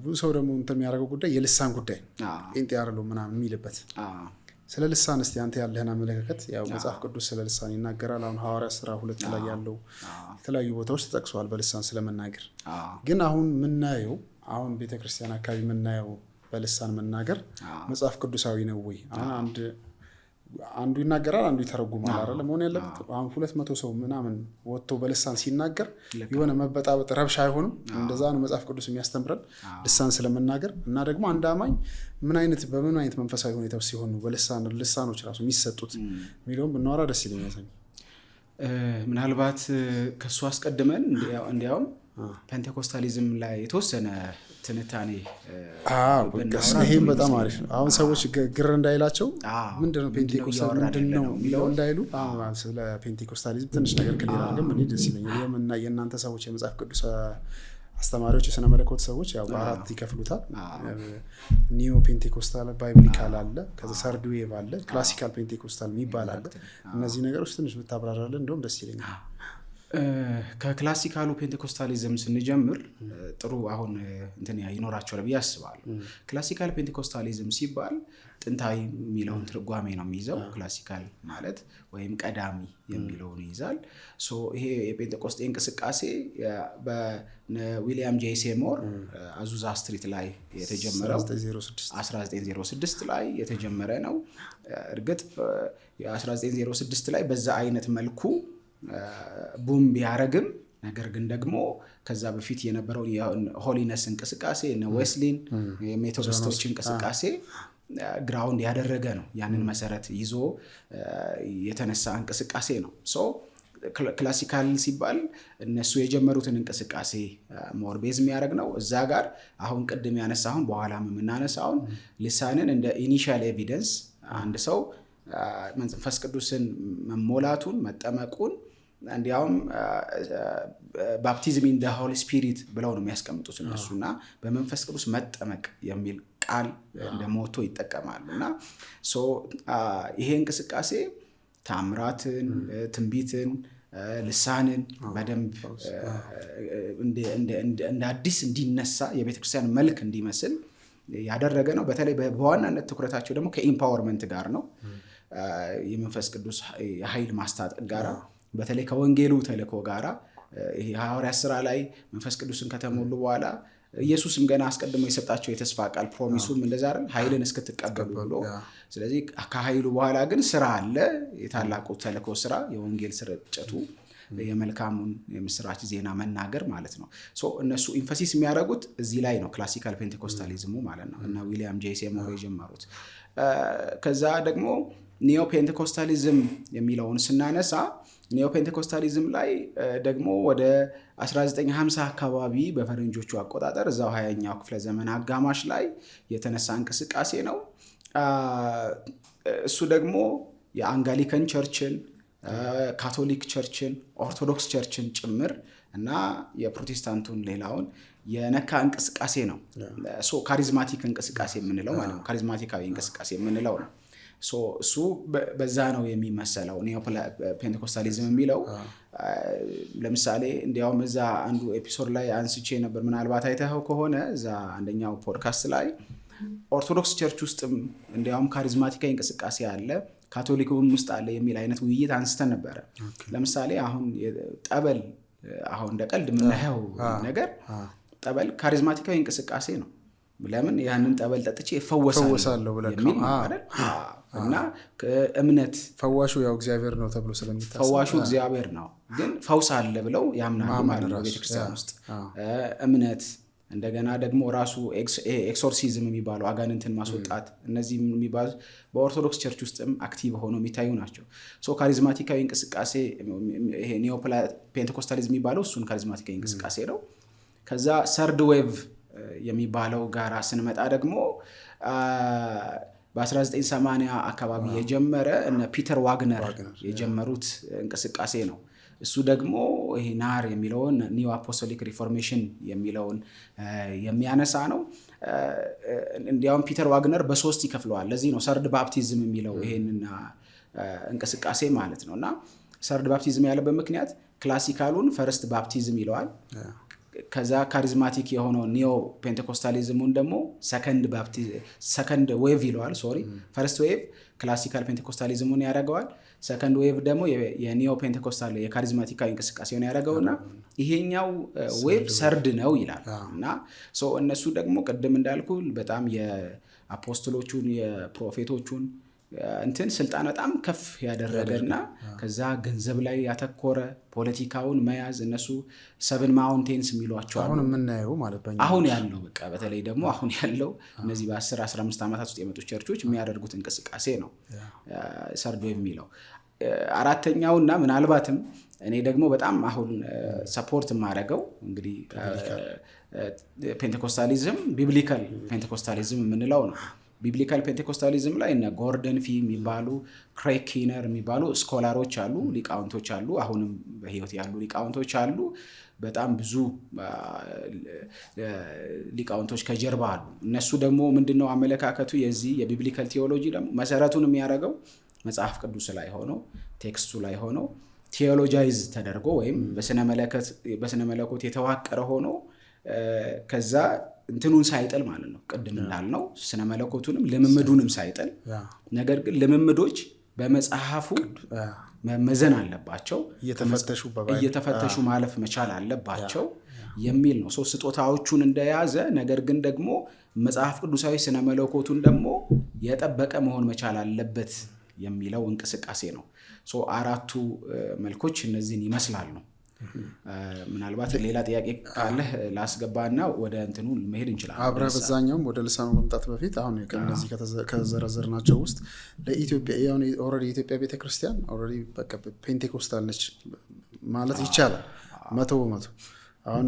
ብዙ ሰው ደግሞ እንትን የሚያደርገው ጉዳይ የልሳን ጉዳይ ጴንጤ አይደሉም ምናምን የሚልበት ስለ ልሳን እስቲ አንተ ያለህን አመለካከት። ያው መጽሐፍ ቅዱስ ስለ ልሳን ይናገራል። አሁን ሐዋርያት ሥራ 2 ላይ ያለው የተለያዩ ቦታዎች ተጠቅሰዋል በልሳን ስለመናገር። ግን አሁን የምናየው አሁን ቤተክርስቲያን አካባቢ የምናየው በልሳን መናገር መጽሐፍ ቅዱሳዊ ነው ወይ? አሁን አንዱ ይናገራል አንዱ ይተረጉማል አይደል? መሆን ያለበት አሁን 200 ሰው ምናምን ወጥቶ በልሳን ሲናገር የሆነ መበጣበጥ ረብሻ አይሆንም? እንደዛ ነው መጽሐፍ ቅዱስ የሚያስተምረን ልሳን ስለመናገር። እና ደግሞ አንድ አማኝ በምን አይነት መንፈሳዊ ሁኔታው ሲሆን ነው ልሳኖች ራሱ የሚሰጡት የሚለውም ብናወራ ደስ ይለኛል። ምናልባት ከሱ አስቀድመን እንዲያውም ፔንቴኮስታሊዝም ላይ የተወሰነ ትንታኔ ይሄም በጣም አሪፍ ነው። አሁን ሰዎች ግር እንዳይላቸው ምንድነው ፔንቴኮስታል ምንድነው የሚለው እንዳይሉ ስለ ፔንቴኮስታሊዝም ትንሽ ነገር ክሊር አድርገን ምን ደስ ይለኛል። እና የእናንተ ሰዎች የመጽሐፍ ቅዱስ አስተማሪዎች የሥነ መለኮት ሰዎች ያው በአራት ይከፍሉታል። ኒዮ ፔንቴኮስታል ባይብሊካል አለ፣ ከዛ ሰርድ ዌቭ አለ፣ ክላሲካል ፔንቴኮስታል የሚባል አለ። እነዚህ ነገሮች ትንሽ ብታብራራለን እንደውም ደስ ይለኛል። ከክላሲካሉ ፔንቴኮስታሊዝም ስንጀምር ጥሩ አሁን እንትን ይኖራቸዋል ብዬ አስባለሁ። ክላሲካል ፔንቴኮስታሊዝም ሲባል ጥንታዊ የሚለውን ትርጓሜ ነው የሚይዘው። ክላሲካል ማለት ወይም ቀዳሚ የሚለውን ይይዛል። ይሄ የፔንቴኮስቴ እንቅስቃሴ በዊሊያም ጄ ሴሞር አዙዛ ስትሪት ላይ የተጀመረው 1906 ላይ የተጀመረ ነው። እርግጥ 1906 ላይ በዛ አይነት መልኩ ቡም ቢያረግም ነገር ግን ደግሞ ከዛ በፊት የነበረውን ሆሊነስ እንቅስቃሴ እነ ዌስሊን የሜቶዲስቶች እንቅስቃሴ ግራውንድ ያደረገ ነው። ያንን መሰረት ይዞ የተነሳ እንቅስቃሴ ነው። ክላሲካል ሲባል እነሱ የጀመሩትን እንቅስቃሴ ሞር ቤዝ የሚያደርግ ነው። እዛ ጋር አሁን ቅድም ያነሳሁን በኋላም የምናነሳውን ልሳንን እንደ ኢኒሻል ኤቪደንስ አንድ ሰው መንፈስ ቅዱስን መሞላቱን መጠመቁን እንዲያውም ባፕቲዝም ኢን ዘ ሆሊ ስፒሪት ብለው ነው የሚያስቀምጡት እነሱና በመንፈስ ቅዱስ መጠመቅ የሚል ቃል እንደ ሞቶ ይጠቀማሉ። እና ይሄ እንቅስቃሴ ታምራትን፣ ትንቢትን፣ ልሳንን በደንብ እንደ አዲስ እንዲነሳ የቤተክርስቲያን መልክ እንዲመስል ያደረገ ነው። በተለይ በዋናነት ትኩረታቸው ደግሞ ከኢምፓወርመንት ጋር ነው። የመንፈስ ቅዱስ የኃይል ማስታጠቅ ጋር በተለይ ከወንጌሉ ተልእኮ ጋራ ይሄ ሐዋርያት ሥራ ላይ መንፈስ ቅዱስን ከተሞሉ በኋላ ኢየሱስም ገና አስቀድሞ የሰጣቸው የተስፋ ቃል ፕሮሚሱም እንደዛ አይደል ኃይልን እስክትቀበሉ ብሎ ስለዚህ ከኃይሉ በኋላ ግን ስራ አለ የታላቁ ተልእኮ ስራ የወንጌል ስርጭቱ የመልካሙን የምስራች ዜና መናገር ማለት ነው እነሱ ኢንፈሲስ የሚያደርጉት እዚህ ላይ ነው ክላሲካል ፔንቴኮስታሊዝሙ ማለት ነው እና ዊሊያም ጄ ሴሞር የጀመሩት ከዛ ደግሞ ኒዮ ፔንቴኮስታሊዝም የሚለውን ስናነሳ ኒዮ ፔንቴኮስታሊዝም ላይ ደግሞ ወደ 1950 አካባቢ በፈረንጆቹ አቆጣጠር እዛው 20ኛው ክፍለ ዘመን አጋማሽ ላይ የተነሳ እንቅስቃሴ ነው እሱ ደግሞ የአንጋሊካን ቸርችን ካቶሊክ ቸርችን ኦርቶዶክስ ቸርችን ጭምር እና የፕሮቴስታንቱን ሌላውን የነካ እንቅስቃሴ ነው ካሪዝማቲክ እንቅስቃሴ የምንለው ማለት ነው ካሪዝማቲካዊ እንቅስቃሴ የምንለው ነው እሱ በዛ ነው የሚመሰለው ኒዮ ፔንቴኮስታሊዝም የሚለው ለምሳሌ እንዲያውም እዛ አንዱ ኤፒሶድ ላይ አንስቼ ነበር ምናልባት አይተኸው ከሆነ እዛ አንደኛው ፖድካስት ላይ ኦርቶዶክስ ቸርች ውስጥም እንዲያውም ካሪዝማቲካዊ እንቅስቃሴ አለ ካቶሊኩም ውስጥ አለ የሚል አይነት ውይይት አንስተን ነበረ ለምሳሌ አሁን ጠበል አሁን እንደ ቀልድ የምናየው ነገር ጠበል ካሪዝማቲካዊ እንቅስቃሴ ነው ለምን ያንን ጠበል ጠጥቼ እፈወሳለሁ የሚል አይደል እና እምነት ፈዋሹ ያው እግዚአብሔር ነው ተብሎ ስለሚታሰብ ፈዋሹ እግዚአብሔር ነው ግን ፈውስ አለ ብለው ያምናሉ ማለት ነው ቤተክርስቲያን ውስጥ እምነት እንደገና ደግሞ ራሱ ኤክሶርሲዝም የሚባለው አጋንንትን ማስወጣት እነዚህ የሚባሉ በኦርቶዶክስ ቸርች ውስጥም አክቲቭ ሆኖ የሚታዩ ናቸው ካሪዝማቲካዊ እንቅስቃሴ ይሄ ኒዮ ፔንቴኮስታሊዝም የሚባለው እሱን ካሪዝማቲካዊ እንቅስቃሴ ነው ከዛ ሰርድ ዌቭ የሚባለው ጋራ ስንመጣ ደግሞ በ1980 አካባቢ የጀመረ እነ ፒተር ዋግነር የጀመሩት እንቅስቃሴ ነው እሱ ደግሞ ይሄ ናር የሚለውን ኒው አፖስቶሊክ ሪፎርሜሽን የሚለውን የሚያነሳ ነው እንዲያውም ፒተር ዋግነር በሶስት ይከፍለዋል ለዚህ ነው ሰርድ ባፕቲዝም የሚለው ይሄንና እንቅስቃሴ ማለት ነውና ሰርድ ባፕቲዝም ያለበት ምክንያት ክላሲካሉን ፈርስት ባፕቲዝም ይለዋል ከዛ ካሪዝማቲክ የሆነው ኒዮ ፔንቴኮስታሊዝሙን ደግሞ ሰከንድ ዌቭ ይለዋል ፈርስት ዌቭ ክላሲካል ፔንቴኮስታሊዝሙን ያደርገዋል ሰከንድ ዌቭ ደግሞ የኒዮ ፔንቴኮስታል የካሪዝማቲካዊ እንቅስቃሴውን ያደርገውና ይሄኛው ዌቭ ሰርድ ነው ይላል እና እነሱ ደግሞ ቅድም እንዳልኩ በጣም የአፖስቶሎቹን የፕሮፌቶቹን እንትን ስልጣን በጣም ከፍ ያደረገና ከዛ ገንዘብ ላይ ያተኮረ ፖለቲካውን መያዝ እነሱ 7 ማውንቴንስ የሚሏቸው አሁን የምናየው ማለት አሁን ያለው በቃ በተለይ ደግሞ አሁን ያለው እነዚህ በ10-15 ዓመታት ውስጥ የመጡ ቸርቾች የሚያደርጉት እንቅስቃሴ ነው ሰርድ ዌቭ የሚለው አራተኛውና ምናልባትም እኔ ደግሞ በጣም አሁን ሰፖርት የማደርገው እንግዲህ ፔንቴኮስታሊዝም ቢብሊካል ፔንቴኮስታሊዝም የምንለው ነው ቢብሊካል ፔንቴኮስታሊዝም ላይ እነ ጎርደን ፊ የሚባሉ ክሬግ ኪነር የሚባሉ ስኮላሮች አሉ ሊቃውንቶች አሉ አሁንም በህይወት ያሉ ሊቃውንቶች አሉ በጣም ብዙ ሊቃውንቶች ከጀርባ አሉ እነሱ ደግሞ ምንድነው አመለካከቱ የዚህ የቢብሊካል ቲዮሎጂ ደግሞ መሰረቱን የሚያደርገው መጽሐፍ ቅዱስ ላይ ሆኖ ቴክስቱ ላይ ሆኖ ቲዮሎጃይዝ ተደርጎ ወይም በስነ መለኮት የተዋቀረ ሆኖ ከዛ እንትኑን ሳይጥል ማለት ነው ቅድም እንዳልነው ስነ መለኮቱንም ልምምዱንም ሳይጥል ነገር ግን ልምምዶች በመጽሐፉ መመዘን አለባቸው እየተፈተሹ ማለፍ መቻል አለባቸው የሚል ነው ስጦታዎቹን እንደያዘ ነገር ግን ደግሞ መጽሐፍ ቅዱሳዊ ስነ መለኮቱን ደግሞ የጠበቀ መሆን መቻል አለበት የሚለው እንቅስቃሴ ነው አራቱ መልኮች እነዚህን ይመስላሉ ምናልባት ሌላ ጥያቄ ካለ ላስገባና ወደ እንትኑ መሄድ እንችላለን አብራ በዛኛውም ወደ ልሳኑ መምጣት በፊት አሁን ከነዚህ ከዘረዘርናቸው ውስጥ ለኢትዮጵያ ያው ኦሬዲ ኢትዮጵያ ቤተክርስቲያን ኦሬዲ በቃ ፔንቴኮስታል ነች ማለት ይቻላል 100% አሁን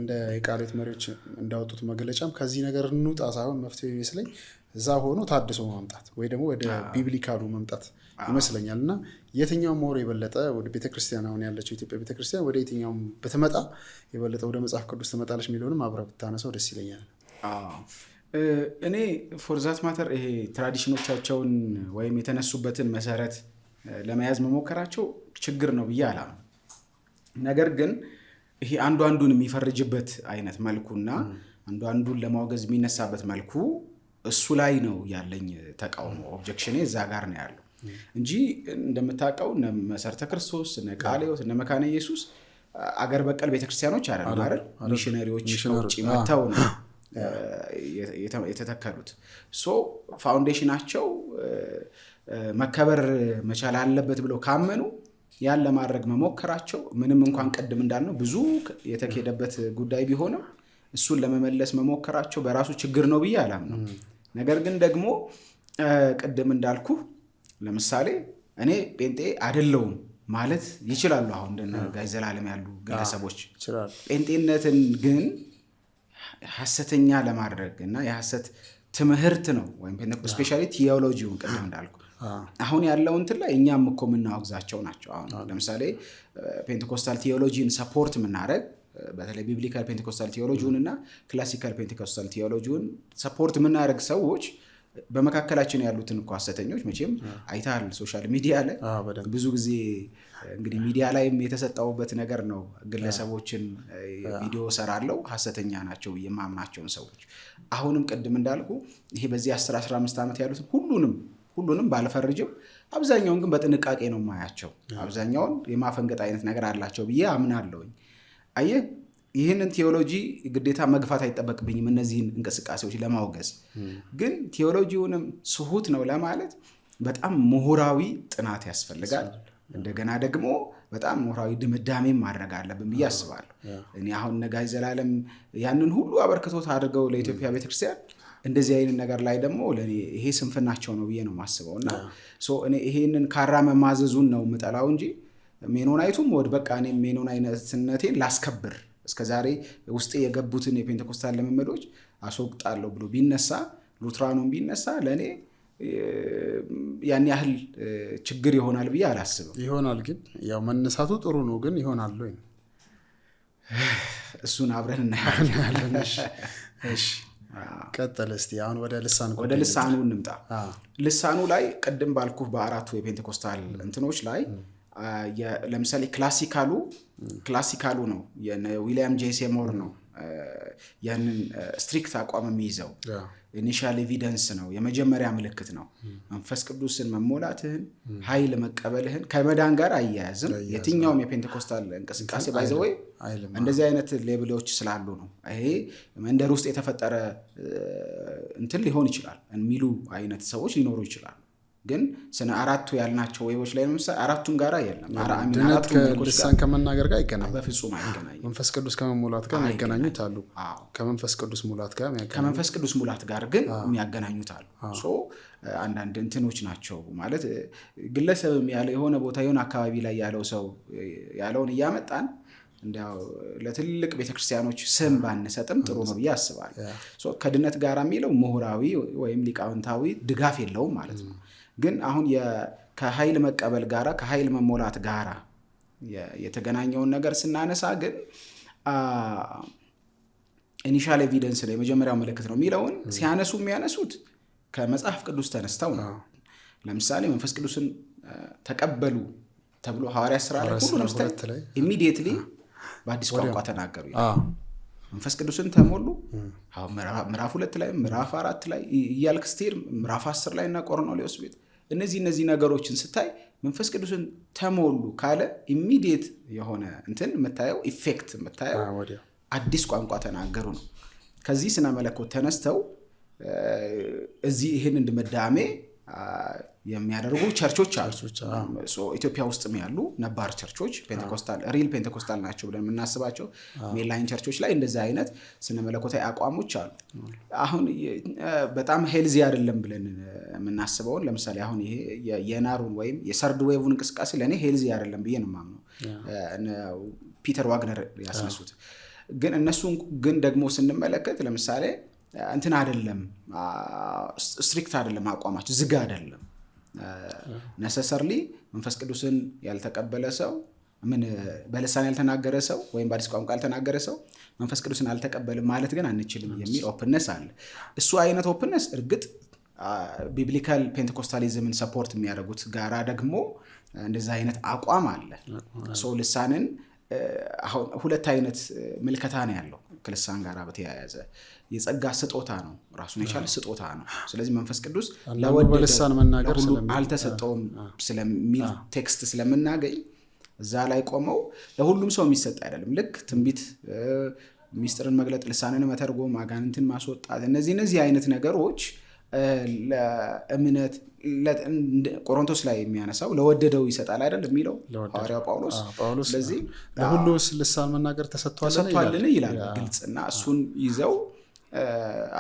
እንደ ቃልዮት መሪዎች እንዳወጡት መግለጫም ከዚህ ነገር እንውጣ ሳይሆን መፍትሄው ይመስለኝ እዛ ሆኖ ታድሶ ማምጣት ወይ ደግሞ ወደ ቢብሊካሉ መምጣት ይመስለኛል እና የትኛው ሞር የበለጠ ወደ ቤተክርስቲያን አሁን ያለችው ኢትዮጵያ ቤተክርስቲያን ወደ የትኛው በተመጣ የበለጠ ወደ መጽሐፍ ቅዱስ ተመጣለች የሚለውንም አብረህ ብታነሳው ደስ ይለኛል እኔ ፎር ዛት ማተር ይሄ ትራዲሽኖቻቸውን ወይም የተነሱበትን መሰረት ለመያዝ መሞከራቸው ችግር ነው ብዬ አላምንም ነገር ግን ይሄ አንዱን የሚፈርጅበት አይነት መልኩና አንዱን ለማውገዝ የሚነሳበት መልኩ እሱ ላይ ነው ያለኝ ተቃውሞ ኦብጀክሽኔ እዛ ጋር ነው ያለው እንጂ እንደምታውቀው እነ መሰረተ ክርስቶስ፣ እነ ቃለ ሕይወት፣ እነ መካነ ኢየሱስ አገር በቀል ቤተክርስቲያኖች አይደለም አይደል? ሚሽነሪዎች ከውጭ መጥተው ነው የተተከሉት። ሶ ፋውንዴሽናቸው መከበር መቻል አለበት ብለው ካመኑ ያን ለማድረግ መሞከራቸው ምንም እንኳን ቀድም እንዳልነው ብዙ የተካሄደበት ጉዳይ ቢሆንም እሱን ለመመለስ መሞከራቸው በራሱ ችግር ነው ብዬ አላምነው። ነገር ግን ደግሞ ቀድም እንዳልኩ ለምሳሌ እኔ ጴንጤ አይደለሁም ማለት ይችላሉ። አሁን እንደነ ጋይ ዘላለም ያሉ ግለሰቦች ይችላል። ጴንጤነትን ግን ሐሰተኛ ለማድረግ እና የሐሰት ትምህርት ነው ወይም ስፔሻሊ ቲዮሎጂውን ቀድም እንዳልኩ አሁን ያለው እንትን ላይ እኛም እኮ የምናወግዛቸው ናቸው። አሁን ለምሳሌ ፔንቴኮስታል ቲዮሎጂን ሰፖርት የምናደርግ በተለይ ቢብሊካል ፔንቴኮስታል ቲዮሎጂውን እና ክላሲካል ፔንቴኮስታል ቲዮሎጂውን ሰፖርት የምናደርግ ሰዎች በመካከላችን ያሉትን እኮ ሐሰተኞች መቼም አይታል ሶሻል ሚዲያ ላይ ብዙ ጊዜ እንግዲህ ሚዲያ ላይም የተሰጣውበት ነገር ነው። ግለሰቦችን ቪዲዮ ሰራለው ሐሰተኛ ናቸው የማምናቸውን ሰዎች አሁንም ቀድም እንዳልኩ ይሄ በዚህ 10-15 ዓመት ያሉትን ሁሉንም ባልፈርጅም አብዛኛውን ግን በጥንቃቄ ነው ማያቸው። አብዛኛውን የማፈንገጥ አይነት ነገር አላቸው ብዬ አምናለሁኝ። አየህ ይህንን ቲዮሎጂ ግዴታ መግፋት አይጠበቅብኝም እነዚህን እንቅስቃሴዎች ለማውገዝ። ግን ቲዮሎጂውንም ስሁት ነው ለማለት በጣም ምሁራዊ ጥናት ያስፈልጋል። እንደገና ደግሞ በጣም ምሁራዊ ድምዳሜም ማድረግ አለብን ብዬ አስባለሁ። እኔ አሁን ጋይ ዘላለም ያንን ሁሉ አበርክቶት አድርገው ለኢትዮጵያ ቤተክርስቲያን እንደዚህ አይነት ነገር ላይ ደግሞ ለኔ ይሄ ስንፍናቸው ነው ብዬ ነው ማስበው። እና እኔ ይሄንን ካራ መማዘዙን ነው ምጠላው እንጂ ሜኖናይቱም ወድ በቃ እኔ ሜኖናይነትነቴን ላስከብር እስከዛሬ ውስጤ የገቡትን የፔንቴኮስታል ልምምዶች አስወግጣለሁ ብሎ ቢነሳ ሉትራኑን ቢነሳ ለኔ ያን ያህል ችግር ይሆናል ብዬ አላስብም። ይሆናል ግን ያው መነሳቱ ጥሩ ነው ግን ይሆናል ወይ እሱን አብረን እናያለን። እሺ ቀጥል እስቲ። አሁን ወደ ልሳኑ እንምጣ። ልሳኑ ላይ ቀደም ባልኩ በአራቱ የፔንቴኮስታል እንትኖች ላይ ለምሳሌ ክላሲካሉ ነው የዊሊያም ጄ ሴሞር ነው ያንን ስትሪክት አቋም የሚይዘው። ኢኒሻል ኤቪደንስ ነው የመጀመሪያ ምልክት ነው። መንፈስ ቅዱስን መሞላትህን ኃይል መቀበልህን ከመዳን ጋር አያያዝም። የትኛውም የፔንቴኮስታል እንቅስቃሴ ባይዘወይ እንደዚህ አይነት ሌብሎች ስላሉ ነው። ይሄ መንደር ውስጥ የተፈጠረ እንትን ሊሆን ይችላል የሚሉ አይነት ሰዎች ሊኖሩ ይችላሉ። ግን ስነ አራቱ ያልናቸው ወይቦች ላይ ለምሳሌ አራቱም ጋራ የለም። ድነት ከልሳን ከመናገር ጋር አይገናኝም። በፍጹም አይገናኝም። መንፈስ ቅዱስ ከመሙላት ጋር የሚያገናኙት አሉ። ከመንፈስ ቅዱስ ሙላት ጋር ግን የሚያገናኙት አሉ። አንዳንድ እንትኖች ናቸው ማለት ግለሰብም ያለ የሆነ ቦታ የሆነ አካባቢ ላይ ያለው ሰው ያለውን እያመጣን እንዲያው ለትልቅ ቤተክርስቲያኖች ስም ባንሰጥም ጥሩ ነው ብዬ አስባለሁ። ከድነት ጋር የሚለው ምሁራዊ ወይም ሊቃውንታዊ ድጋፍ የለውም ማለት ነው። ግን አሁን ከኃይል መቀበል ጋራ ከኃይል መሞላት ጋራ የተገናኘውን ነገር ስናነሳ ግን ኢኒሻል ኤቪደንስ ነው የመጀመሪያው ምልክት ነው የሚለውን ሲያነሱ የሚያነሱት ከመጽሐፍ ቅዱስ ተነስተው ነው። ለምሳሌ መንፈስ ቅዱስን ተቀበሉ ተብሎ ሐዋርያት ሥራ ላይ ሁሉንም ስታይ ኢሚዲየትሊ በአዲስ ቋንቋ ተናገሩ ይላል። መንፈስ ቅዱስን ተሞሉ ምዕራፍ 2 ላይ ምዕራፍ 4 ላይ እያልክ ስትሄድ ምዕራፍ 10 ላይ እና ቆርኔሌዎስ ቤት እነዚህ ነገሮችን ስታይ መንፈስ ቅዱስን ተሞሉ ካለ ኢሚዲየት የሆነ እንትን የምታየው ኢፌክት የምታየው አዲስ ቋንቋ ተናገሩ ነው። ከዚህ ስነ መለኮት ተነስተው እዚህ ይህንን ድምዳሜ የሚያደርጉ ቸርቾች አሉ። ኢትዮጵያ ውስጥም ያሉ ነባር ቸርቾች ፔንቴኮስታል ሪል ፔንቴኮስታል ናቸው ብለን የምናስባቸው ሜንላይን ቸርቾች ላይ እንደዚህ አይነት ስነ መለኮታዊ አቋሞች አሉ። አሁን በጣም ሄልዚ አይደለም ብለን የምናስበውን ለምሳሌ አሁን ይሄ የናሩን ወይም የሰርድ ዌቭን እንቅስቃሴ ለእኔ ሄልዚ አይደለም ብዬ ነው የማምነው። ፒተር ዋግነር ያስነሱት ግን እነሱን ግን ደግሞ ስንመለከት ለምሳሌ እንትን አይደለም ስትሪክት አይደለም አቋማቸው ዝግ አይደለም። ነሰሰርሊ መንፈስ ቅዱስን ያልተቀበለ ሰው በልሳን ያልተናገረ ሰው ወይም በአዲስ ቋንቋ ያልተናገረ ሰው መንፈስ ቅዱስን አልተቀበልም ማለት ግን አንችልም የሚል ኦፕንነስ አለ። እሱ አይነት ኦፕንነስ እርግጥ ቢብሊካል ፔንቴኮስታሊዝምን ሰፖርት የሚያደርጉት ጋራ ደግሞ እንደዛ አይነት አቋም አለ። ልሳንን አሁን ሁለት አይነት ምልከታ ነው ያለው ከልሳን ጋር በተያያዘ። የጸጋ ስጦታ ነው፣ ራሱን የቻለ ስጦታ ነው። ስለዚህ መንፈስ ቅዱስ በልሳን መናገር አልተሰጠውም ስለሚል ቴክስት ስለምናገኝ እዛ ላይ ቆመው ለሁሉም ሰው የሚሰጥ አይደለም። ልክ ትንቢት፣ ሚስጥርን መግለጥ፣ ልሳንን መተርጎም፣ አጋንንትን ማስወጣት፣ እነዚህ አይነት ነገሮች ለእምነት ቆሮንቶስ ላይ የሚያነሳው ለወደደው ይሰጣል አይደል የሚለው ሐዋርያው ጳውሎስ። ስለዚህ ለሁሉ ልሳን መናገር ተሰጥቷልን ይላል ግልጽ። እና እሱን ይዘው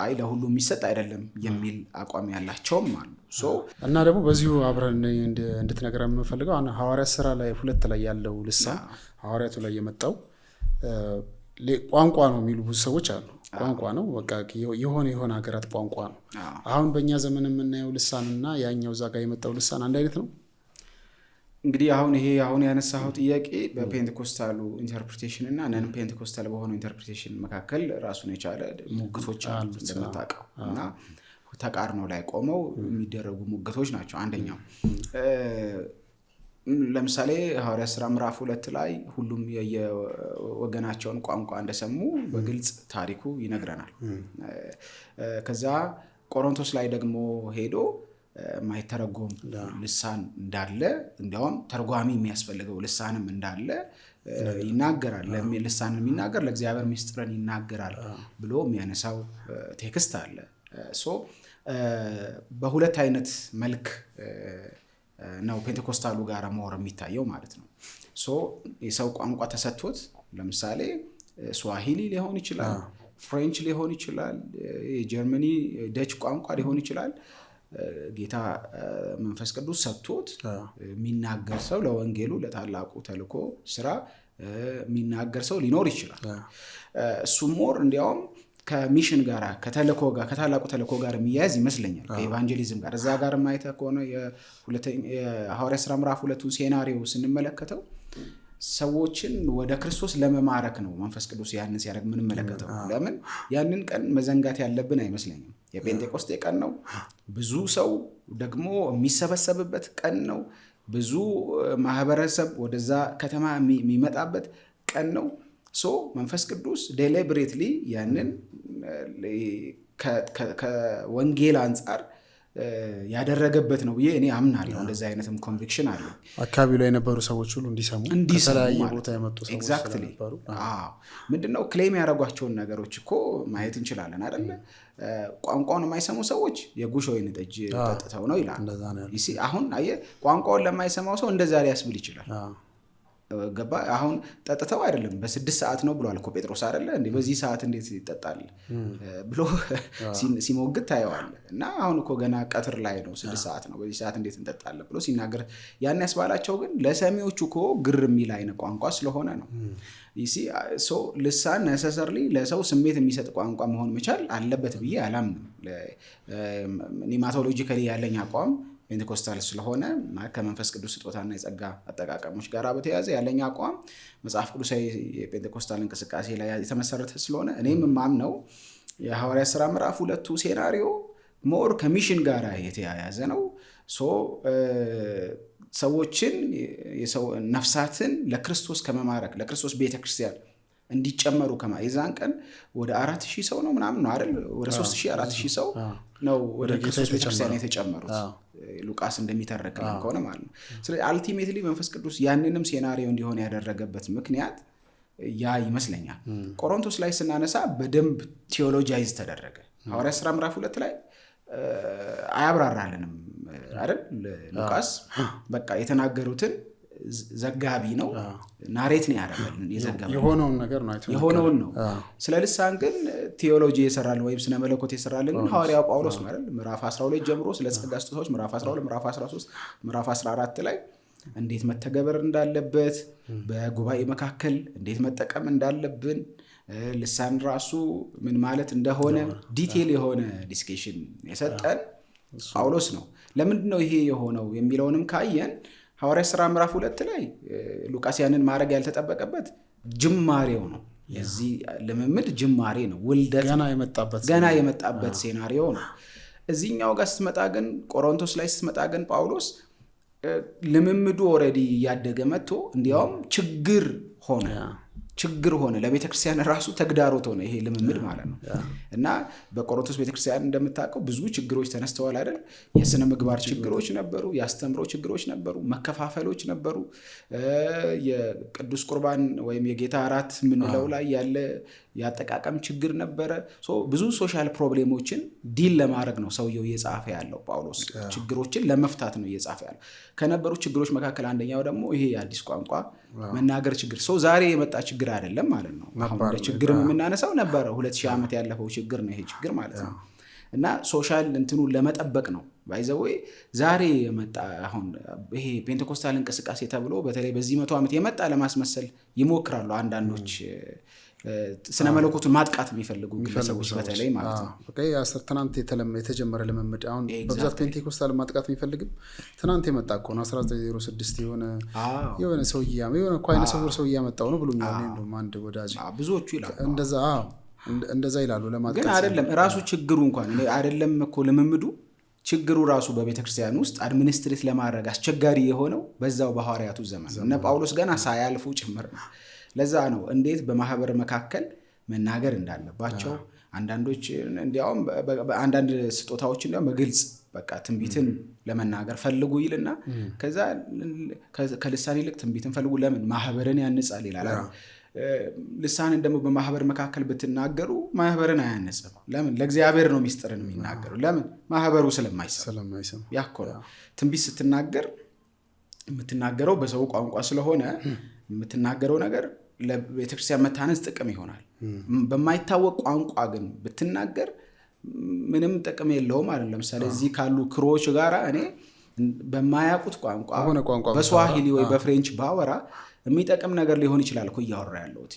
አይ ለሁሉ የሚሰጥ አይደለም የሚል አቋም ያላቸውም አሉ። እና ደግሞ በዚሁ አብረን እንድትነገር የምፈልገው ሐዋርያት ሥራ ላይ 2 ላይ ያለው ልሳን ሐዋርያቱ ላይ የመጣው ቋንቋ ነው የሚሉ ብዙ ሰዎች አሉ። ቋንቋ ነው በቃ የሆነ ሀገራት ቋንቋ ነው። አሁን በእኛ ዘመን የምናየው ልሳንና ያኛው እዛ ጋር የመጣው ልሳን አንድ አይነት ነው። እንግዲህ አሁን ያነሳኸው ጥያቄ በፔንቴኮስታሉ ኢንተርፕሪቴሽን እና ነን ፔንቴኮስታል በሆነው ኢንተርፕሪቴሽን መካከል ራሱን የቻለ ሙግቶች አሉ እንደምታውቀው። እና ተቃርኖ ላይ ቆመው የሚደረጉ ሙግቶች ናቸው። አንደኛው ለምሳሌ ሐዋርያት ሥራ ምዕራፍ 2 ላይ ሁሉም የወገናቸውን ቋንቋ እንደሰሙ በግልጽ ታሪኩ ይነግረናል። ከዛ ቆሮንቶስ ላይ ደግሞ ሄዶ ማይተረጎም ልሳን እንዳለ እንዲያውም ተርጓሚ የሚያስፈልገው ልሳንም እንዳለ ይናገራል። ልሳን የሚናገር ለእግዚአብሔር ምስጢርን ይናገራል ብሎ የሚያነሳው ቴክስት አለ። በሁለት አይነት መልክ ነው ፔንቴኮስታሉ ጋር ሞር የሚታየው ማለት ነው። የሰው ቋንቋ ተሰጥቶት ለምሳሌ ስዋሂሊ ሊሆን ይችላል፣ ፍሬንች ሊሆን ይችላል፣ የጀርመኒ ደች ቋንቋ ሊሆን ይችላል። ጌታ መንፈስ ቅዱስ ሰጥቶት የሚናገር ሰው ለወንጌሉ ለታላቁ ተልእኮ ስራ የሚናገር ሰው ሊኖር ይችላል። እሱም ሞር እንዲያውም ከሚሽን ጋር ከታላቁ ተልእኮ ጋር የሚያያዝ ይመስለኛል፣ ከኤቫንጀሊዝም ጋር። እዛ ጋር ማየት ከሆነ የሐዋርያት ሥራ ምዕራፍ 2 ሴናሪዮ ስንመለከተው ሰዎችን ወደ ክርስቶስ ለመማረክ ነው መንፈስ ቅዱስ ያንን ሲያደርግ ምንመለከተው። ለምን ያንን ቀን መዘንጋት ያለብን አይመስለኝም። የጴንጤቆስጤ ቀን ነው። ብዙ ሰው ደግሞ የሚሰበሰብበት ቀን ነው። ብዙ ማህበረሰብ ወደዛ ከተማ የሚመጣበት ቀን ነው። መንፈስ ቅዱስ ዴሊብሬትሊ ያንን ከወንጌል አንጻር ያደረገበት ነው ብዬ እኔ አምናለሁ። እንደዚህ አይነትም ኮንቪክሽን አለ። አካባቢው ላይ የነበሩ ሰዎች ሁሉ እንዲሰሙ ከተለያየ ቦታ የመጡ ሰዎች ነበሩ። ምንድነው ክሌም ያደረጓቸውን ነገሮች እኮ ማየት እንችላለን አይደለ? ቋንቋውን የማይሰሙ ሰዎች የጉሽ ወይን ጠጅ ጠጥተው ነው ይላል። አሁን አየህ፣ ቋንቋውን ለማይሰማው ሰው እንደዛ ሊያስብል ይችላል። ገባ? አሁን ጠጥተው አይደለም በ6 ሰዓት ነው ብሏል እኮ ጴጥሮስ አይደለ እንዴ? በዚህ ሰዓት እንዴት ይጠጣል ብሎ ሲሞግት ታየዋል። እና አሁን እኮ ገና ቀትር ላይ ነው፣ 6 ሰዓት ነው፣ በዚህ ሰዓት እንዴት እንጠጣለን ብሎ ሲናገር ያን ያስባላቸው ግን ለሰሚዎቹ እኮ ግር የሚል አይነት ቋንቋ ስለሆነ ነው። ልሳን ነሰሰርሊ ለሰው ስሜት የሚሰጥ ቋንቋ መሆን መቻል አለበት ብዬ አላምንም። ኒማቶሎጂካሊ ያለኝ አቋም ፔንቴኮስታል ስለሆነ ከመንፈስ ቅዱስ ስጦታና የጸጋ አጠቃቀሞች ጋር በተያያዘ ያለኝ አቋም መጽሐፍ ቅዱሳዊ የፔንቴኮስታል እንቅስቃሴ ላይ የተመሰረተ ስለሆነ እኔም የማምነው የሐዋርያት ሥራ ምዕራፍ 2 ሴናሪዮ ሞር ከሚሽን ጋር የተያያዘ ነው። ሰዎችን ነፍሳትን ለክርስቶስ ከመማረክ ለክርስቶስ ቤተክርስቲያን እንዲጨመሩ የዛን ቀን ወደ 4000 ሰው ነው ምናምን ነው አይደል? ወደ 3000 4000 ሰው ነው ወደ ክርስቶስ ቤተክርስቲያን የተጨመሩት ሉቃስ እንደሚተረክልን ከሆነ ማለት ነው። ስለዚህ አልቲሜትሊ መንፈስ ቅዱስ ያንንም ሴናሪዮ እንዲሆን ያደረገበት ምክንያት ያ ይመስለኛል። ቆሮንቶስ ላይ ስናነሳ በደንብ ቴዎሎጃይዝ ተደረገ። ሐዋርያት ሥራ ምዕራፍ 2 ላይ አያብራራልንም አይደል? ሉቃስ በቃ የተናገሩትን ዘጋቢ ነው፣ ናሬት ነው ያደረገልን፣ የሆነውን ነገር ነው የሆነውን ነው። ስለ ልሳን ግን ቴዎሎጂ የሰራልን ወይም ስነ መለኮት የሰራልን ግን ሐዋርያው ጳውሎስ ማለት ምዕራፍ 12 ጀምሮ ስለ ጸጋ ስጦታዎች ምዕራፍ 12፣ ምዕራፍ 13፣ ምዕራፍ 14 ላይ እንዴት መተገበር እንዳለበት፣ በጉባኤ መካከል እንዴት መጠቀም እንዳለብን፣ ልሳን ራሱ ምን ማለት እንደሆነ ዲቴል የሆነ ዲስከሽን የሰጠን ጳውሎስ ነው። ለምንድን ነው ይሄ የሆነው የሚለውንም ካየን ሐዋርያት ሥራ ምዕራፍ 2 ላይ ሉቃስ ያንን ማድረግ ያልተጠበቀበት ጅማሬው ነው። የዚህ ልምምድ ጅማሬ ነው፣ ውልደት ገና የመጣበት ሴናሪዮ ነው። እዚህኛው ጋር ስትመጣ ግን ቆሮንቶስ ላይ ስትመጣ ግን ጳውሎስ ልምምዱ ኦልሬዲ እያደገ መጥቶ እንዲያውም ችግር ሆነ ችግር ሆነ ለቤተ ክርስቲያን ራሱ ተግዳሮት ሆነ ይሄ ልምምድ ማለት ነው። እና በቆሮንቶስ ቤተክርስቲያን እንደምታውቀው ብዙ ችግሮች ተነስተዋል አይደል? የስነ ምግባር ችግሮች ነበሩ፣ የአስተምሮ ችግሮች ነበሩ፣ መከፋፈሎች ነበሩ። የቅዱስ ቁርባን ወይም የጌታ እራት የምንለው ላይ ያለ ያጠቃቀም ችግር ነበረ። ብዙ ሶሻል ፕሮብሌሞችን ዲል ለማድረግ ነው ሰውየው እየጻፈ ያለው ጳውሎስ። ችግሮችን ለመፍታት ነው እየጻፈ ያለው። ከነበሩ ችግሮች መካከል አንደኛው ደግሞ ይሄ የአዲስ ቋንቋ መናገር ችግር ዛሬ የመጣ ችግር አይደለም ማለት ነው። አሁን እንደ ችግርም የምናነሳው ነበረ 2000 ዓመት ያለፈው ችግር ነው ይሄ ችግር ማለት ነው። እና ሶሻል እንትኑን ለመጠበቅ ነው ባይዘዌ ዛሬ የመጣ አሁን ይሄ ፔንቴኮስታል እንቅስቃሴ ተብሎ በተለይ በዚህ 100 ዓመት የመጣ ለማስመሰል ይሞክራሉ አንዳንዶች ስነ መለኮቱን ማጥቃት የሚፈልጉ ግለሰቦች በተለይ ማለት ነው። በቃ ትናንት የተጀመረ ልምምድ አሁን በብዛት ፔንቴኮስታል ማጥቃት የሚፈልግም ትናንት የመጣ እኮ ነው። 1906 የሆነ ሰውዬ የሆነ እኮ አይነ ስውር ሰውዬ ያመጣው ነው ብሎኛል። እንደውም አንድ ወዳጅ ብዙዎቹ ይላሉ እንደዛ ይላሉ። ለማጥቃት ግን አይደለም ራሱ ችግሩ እንኳን አይደለም እኮ ልምምዱ ችግሩ ራሱ በቤተክርስቲያን ውስጥ አድሚኒስትሬት ለማድረግ አስቸጋሪ የሆነው በዛው በሐዋርያቱ ዘመን እነ ጳውሎስ ገና ሳያልፉ ጭምር ነው። ለዛ ነው እንዴት በማህበር መካከል መናገር እንዳለባቸው አንዳንዶች እንዲያውም አንዳንድ ስጦታዎች እንዲያውም በግልጽ በቃ ትንቢትን ለመናገር ፈልጉ ይልና ከዛ ከልሳን ይልቅ ትንቢትን ፈልጉ ለምን ማህበርን ያንጻል ይላል። ልሳንን ደግሞ በማህበር መካከል ብትናገሩ ማህበርን አያነጽም። ለምን? ለእግዚአብሔር ነው ሚስጥርን የሚናገሩ። ለምን? ማህበሩ ስለማይሰማ ያኮ ነው። ትንቢት ስትናገር የምትናገረው በሰው ቋንቋ ስለሆነ የምትናገረው ነገር ለቤተክርስቲያን መታነጽ ጥቅም ይሆናል። በማይታወቅ ቋንቋ ግን ብትናገር ምንም ጥቅም የለውም ማለት። ለምሳሌ እዚህ ካሉ ክሮች ጋራ እኔ በማያውቁት ቋንቋ በስዋሂሊ ወይ በፍሬንች ባወራ የሚጠቅም ነገር ሊሆን ይችላል እኮ እያወራ ያለሁት፣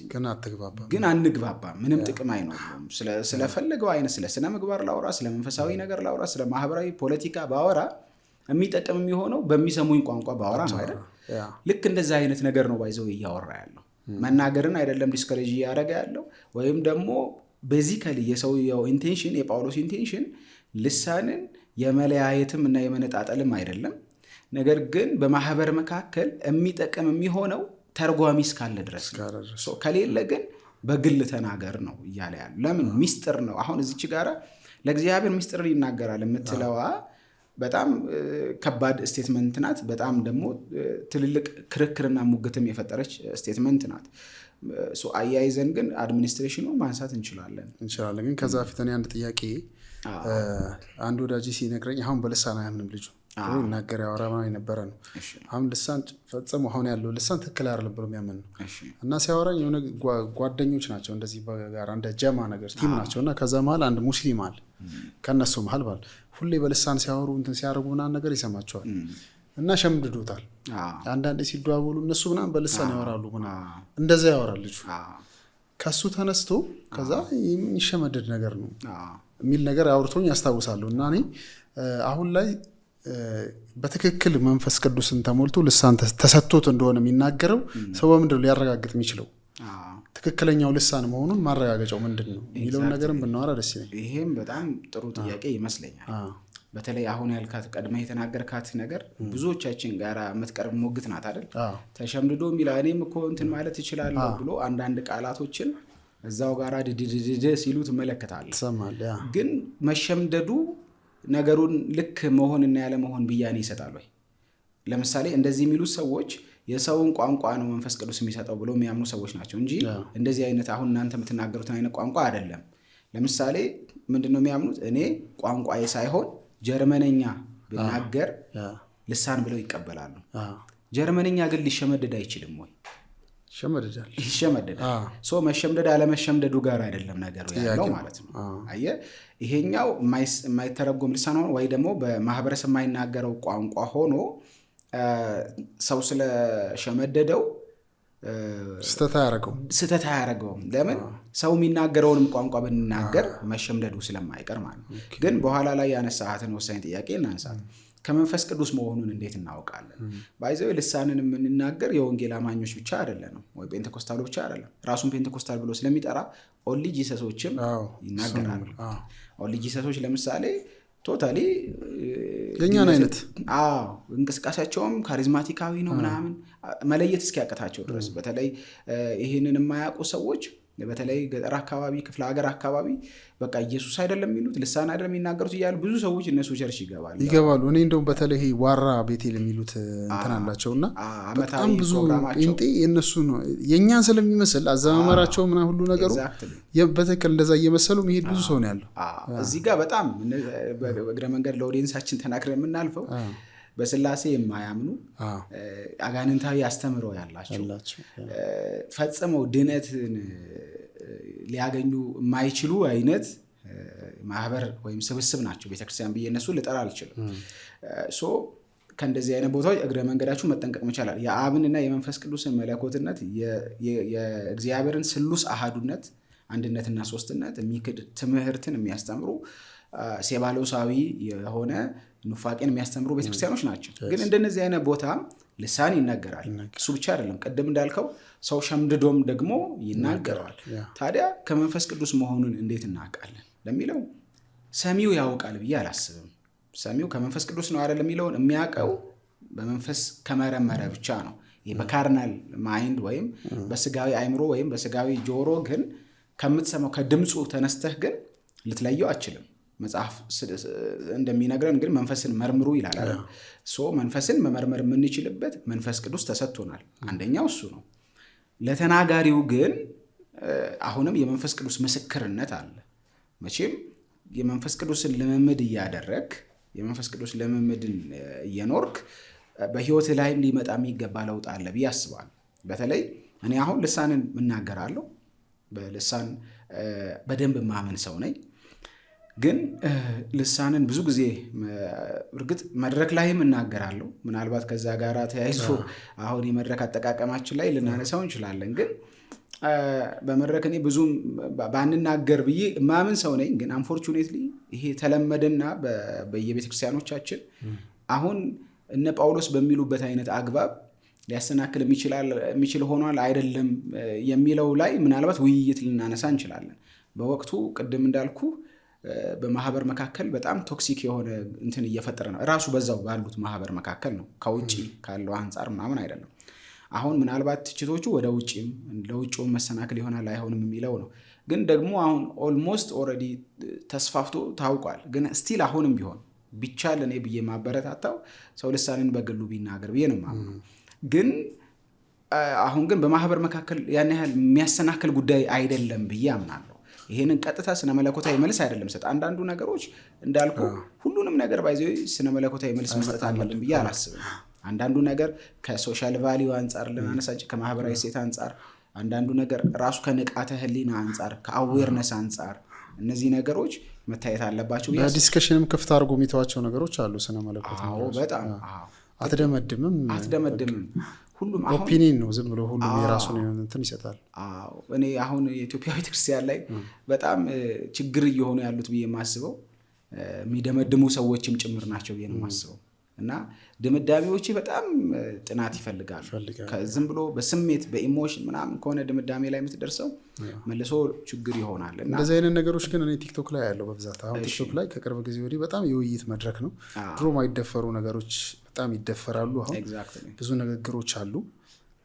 ግን አንግባባም። ምንም ጥቅም አይኖርም። ስለፈለገው አይነት ስለ ስነ ምግባር ላውራ፣ ስለ መንፈሳዊ ነገር ላውራ፣ ስለ ማህበራዊ ፖለቲካ ባወራ የሚጠቅም የሚሆነው በሚሰሙኝ ቋንቋ ባወራ ነው አይደል? ልክ እንደዛ አይነት ነገር ነው ባይዘው እያወራ ያለው። መናገርን አይደለም ዲስከሬጅ እያደረገ ያለው ወይም ደግሞ ቤዚካሊ የሰውየው ኢንቴንሽን የጳውሎስ ኢንቴንሽን ልሳንን የመለያየትም እና የመነጣጠልም አይደለም። ነገር ግን በማህበር መካከል የሚጠቅም የሚሆነው ተርጓሚ እስካለ ድረስ ከሌለ ግን በግል ተናገር ነው እያለ ያለ። ለምን? ሚስጥር ነው። አሁን እዚች ጋራ ለእግዚአብሔር ሚስጥርን ይናገራል የምትለዋ በጣም ከባድ ስቴትመንት ናት። በጣም ደግሞ ትልልቅ ክርክርና ሙግትም የፈጠረች ስቴትመንት ናት። አያይዘን ግን አድሚኒስትሬሽኑ ማንሳት እንችላለን። ግን ከዛ በፊት እኔ አንድ ጥያቄ አንድ ወዳጅ ሲነግረኝ አሁን በልሳን አያምንም ልጁ ይናገር ያወራ የነበረ ነው። አሁን ልሳን ፈጽሞ አሁን ያለው ልሳን ትክክል አይደለም ብሎ የሚያምን ነው። እና ሲያወራኝ የሆነ ጓደኞች ናቸው እንደዚህ በጋራ እንደ ጀማ ነገር ቲም ናቸው። እና ከዛ መሀል አንድ ሙስሊም አለ ከነሱ መሀል ባል ሁሌ በልሳን ሲያወሩ እንትን ሲያደርጉ ምናምን ነገር ይሰማቸዋል እና ሸምድዶታል። አንዳንዴ ሲደዋወሉ እነሱ ምናምን በልሳን ያወራሉ ምናምን እንደዛ ያወራል ልጁ። ከሱ ተነስቶ ከዛ የሚሸመደድ ነገር ነው የሚል ነገር አውርቶኝ ያስታውሳሉ። እና እኔ አሁን ላይ በትክክል መንፈስ ቅዱስን ተሞልቶ ልሳን ተሰጥቶት እንደሆነ የሚናገረው ሰው በምንድነው ሊያረጋግጥ የሚችለው? ትክክለኛው ልሳን መሆኑን ማረጋገጫው ምንድን ነው የሚለውን ነገርም ብናወራ ደስ ይለኛል። ይሄም በጣም ጥሩ ጥያቄ ይመስለኛል። በተለይ አሁን ያልካት ቀድመህ የተናገርካት ነገር ብዙዎቻችን ጋር የምትቀርብ ሞግት ናት አይደል? ተሸምድዶ የሚል እኔም እኮ እንትን ማለት ይችላል ብሎ አንዳንድ ቃላቶችን እዛው ጋራ ድድድድ ሲሉ ትመለከታለህ። ግን መሸምደዱ ነገሩን ልክ መሆንና ያለ መሆን ብያኔ ይሰጣል ወይ? ለምሳሌ እንደዚህ የሚሉት ሰዎች የሰውን ቋንቋ ነው መንፈስ ቅዱስ የሚሰጠው ብሎ የሚያምኑ ሰዎች ናቸው እንጂ እንደዚህ አይነት አሁን እናንተ የምትናገሩትን አይነት ቋንቋ አይደለም። ለምሳሌ ምንድነው የሚያምኑት? እኔ ቋንቋዬ ሳይሆን ጀርመነኛ ብናገር ልሳን ብለው ይቀበላሉ። ጀርመነኛ ግን ሊሸመደድ አይችልም ወይ? ይሸመደዳል። መሸምደድ አለመሸምደዱ ጋር አይደለም ነገሩ ያለው ማለት ነው። አየህ፣ ይሄኛው የማይተረጎም ልሳን ሆኖ ወይ ደግሞ በማህበረሰብ የማይናገረው ቋንቋ ሆኖ ሰው ስለሸመደደው ስተት አያደርገውም። ለምን? ሰው የሚናገረውንም ቋንቋ ብንናገር መሸምደዱ ስለማይቀር ማለት ነው። ግን በኋላ ላይ ያነሳሃትን ወሳኝ ጥያቄ እናንሳት። ከመንፈስ ቅዱስ መሆኑን እንዴት እናውቃለን? ባይዘው ልሳንን የምንናገር የወንጌል አማኞች ብቻ አይደለንም ወይ ፔንቴኮስታሉ ብቻ አይደለም። ራሱን ፔንቴኮስታል ብሎ ስለሚጠራ ኦንሊ ጂሰሶችም ይናገራሉ። ኦንሊ ጂሰሶች ለምሳሌ ቶታሊ የኛን አይነት እንቅስቃሴያቸውም ካሪዝማቲካዊ ነው ምናምን መለየት እስኪያቀታቸው ድረስ በተለይ ይህንን የማያውቁ ሰዎች በተለይ ገጠር አካባቢ ክፍለ ሀገር አካባቢ በቃ ኢየሱስ አይደለም የሚሉት ልሳን አይደለም የሚናገሩት እያሉ ብዙ ሰዎች እነሱ ቸርች ይገባሉ። እኔ እንደውም በተለይ ዋራ ቤቴል የሚሉት እንትን አላቸውና በጣም ብዙ ጴንጤ የእነሱ ነው የእኛን ስለሚመስል አዘማመራቸው ምና ሁሉ ነገሩ በትክክል እንደዛ እየመሰሉ መሄድ ብዙ ሰው ነው ያለው። እዚህ ጋር በጣም በእግረ መንገድ ለኦዲየንሳችን ተናግረን የምናልፈው በስላሴ የማያምኑ አጋንንታዊ አስተምረው ያላቸው ፈጽመው ድነትን ሊያገኙ የማይችሉ አይነት ማህበር ወይም ስብስብ ናቸው ቤተክርስቲያን ብዬ እነሱ ልጠራ አልችልም። ከእንደዚህ አይነት ቦታዎች እግረ መንገዳችሁ መጠንቀቅ መቻላል። የአብንና የመንፈስ ቅዱስን መለኮትነት የእግዚአብሔርን ስሉስ አሃዱነት አንድነትና ሶስትነት የሚክድ ትምህርትን የሚያስተምሩ ሴባሎሳዊ የሆነ ኑፋቄን የሚያስተምሩ ቤተክርስቲያኖች ናቸው። ግን እንደነዚህ አይነት ቦታ ልሳን ይናገራል። እሱ ብቻ አይደለም፣ ቅድም እንዳልከው ሰው ሸምድዶም ደግሞ ይናገራል። ታዲያ ከመንፈስ ቅዱስ መሆኑን እንዴት እናውቃለን ለሚለው ሰሚው ያውቃል ብዬ አላስብም። ሰሚው ከመንፈስ ቅዱስ ነው አይደል የሚለውን የሚያውቀው በመንፈስ ከመረመረ ብቻ ነው። በካርናል ማይንድ ወይም በስጋዊ አይምሮ ወይም በስጋዊ ጆሮ ግን ከምትሰማው ከድምፁ ተነስተህ ግን ልትለየው አችልም። መጽሐፍ እንደሚነግረን ግን መንፈስን መርምሩ ይላል። መንፈስን መመርመር የምንችልበት መንፈስ ቅዱስ ተሰጥቶናል። አንደኛው እሱ ነው። ለተናጋሪው ግን አሁንም የመንፈስ ቅዱስ ምስክርነት አለ። መቼም የመንፈስ ቅዱስን ልምምድ እያደረግ የመንፈስ ቅዱስ ልምምድን እየኖርክ በህይወት ላይም ሊመጣ የሚገባ ለውጥ አለ ብዬ አስባለሁ። በተለይ እኔ አሁን ልሳንን እናገራለሁ፣ በልሳን በደንብ ማመን ሰው ነኝ። ግን ልሳንን ብዙ ጊዜ እርግጥ መድረክ ላይም እናገራለሁ። ምናልባት ከዛ ጋር ተያይዞ አሁን የመድረክ አጠቃቀማችን ላይ ልናነሳው እንችላለን። ግን በመድረክ እኔ ብዙም ባንናገር ብዬ ማምን ሰው ነኝ። ግን አንፎርቹኔትሊ ይሄ ተለመደና በየቤተክርስቲያኖቻችን አሁን እነ ጳውሎስ በሚሉበት አይነት አግባብ ሊያሰናክል የሚችል ሆኗል አይደለም የሚለው ላይ ምናልባት ውይይት ልናነሳ እንችላለን። በወቅቱ ቅድም እንዳልኩ በማህበር መካከል በጣም ቶክሲክ የሆነ እንትን እየፈጠረ ነው። ራሱ በዛው ባሉት ማህበር መካከል ነው፣ ከውጪ ካለው አንጻር ምናምን አይደለም። አሁን ምናልባት ትችቶቹ ወደ ውጪም ለውጪውም መሰናክል ይሆናል አይሆንም የሚለው ነው። ግን ደግሞ አሁን ኦልሞስት ኦልሬዲ ተስፋፍቶ ታውቋል። ግን ስቲል አሁንም ቢሆን ቢቻል እኔ ብዬ ማበረታታው ሰው ልሳንን በግሉ ቢናገር ብዬ ነው ማለት። ግን አሁን ግን በማህበር መካከል ያን ያህል የሚያሰናክል ጉዳይ አይደለም ብዬ አምናለሁ። ይሄንን ቀጥታ ስነ መለኮታዊ መልስ አይደለም ሰጥ አንዳንዱ ነገሮች እንዳልኩ ሁሉንም ነገር ባይዘው ስነ መለኮታዊ መልስ መስጠት አለብን ብዬ አላስብም። አንዳንዱ ነገር ከሶሻል ቫልዩ አንጻር ለማነሳጭ ከማህበራዊ ሴት አንጻር፣ አንዳንዱ ነገር ራሱ ከንቃተ ህሊና አንጻር ከአዌርነስ አንጻር እነዚህ ነገሮች መታየት አለባቸው። በዲስከሽንም ክፍት አድርጎ የሚተዋቸው ነገሮች አሉ ስነ መለኮት። በጣም አትደመድምም ሁሉም ኦፒኒየን ነው፣ ዝም ብሎ ሁሉም የራሱን እንትን ይሰጣል። እኔ አሁን የኢትዮጵያ ቤተክርስቲያን ላይ በጣም ችግር እየሆኑ ያሉት ብዬ የማስበው የሚደመድሙ ሰዎችም ጭምር ናቸው ብዬ ነው የማስበው። እና ድምዳሜዎች በጣም ጥናት ይፈልጋሉ። ዝም ብሎ በስሜት በኢሞሽን ምናምን ከሆነ ድምዳሜ ላይ የምትደርሰው መልሶ ችግር ይሆናል። እና እንደዚህ አይነት ነገሮች ግን እኔ ቲክቶክ ላይ ያለው በብዛት አሁን ቲክቶክ ላይ ከቅርብ ጊዜ ወዲህ በጣም የውይይት መድረክ ነው። ድሮ ማይደፈሩ ነገሮች በጣም ይደፈራሉ። አሁን ብዙ ንግግሮች አሉ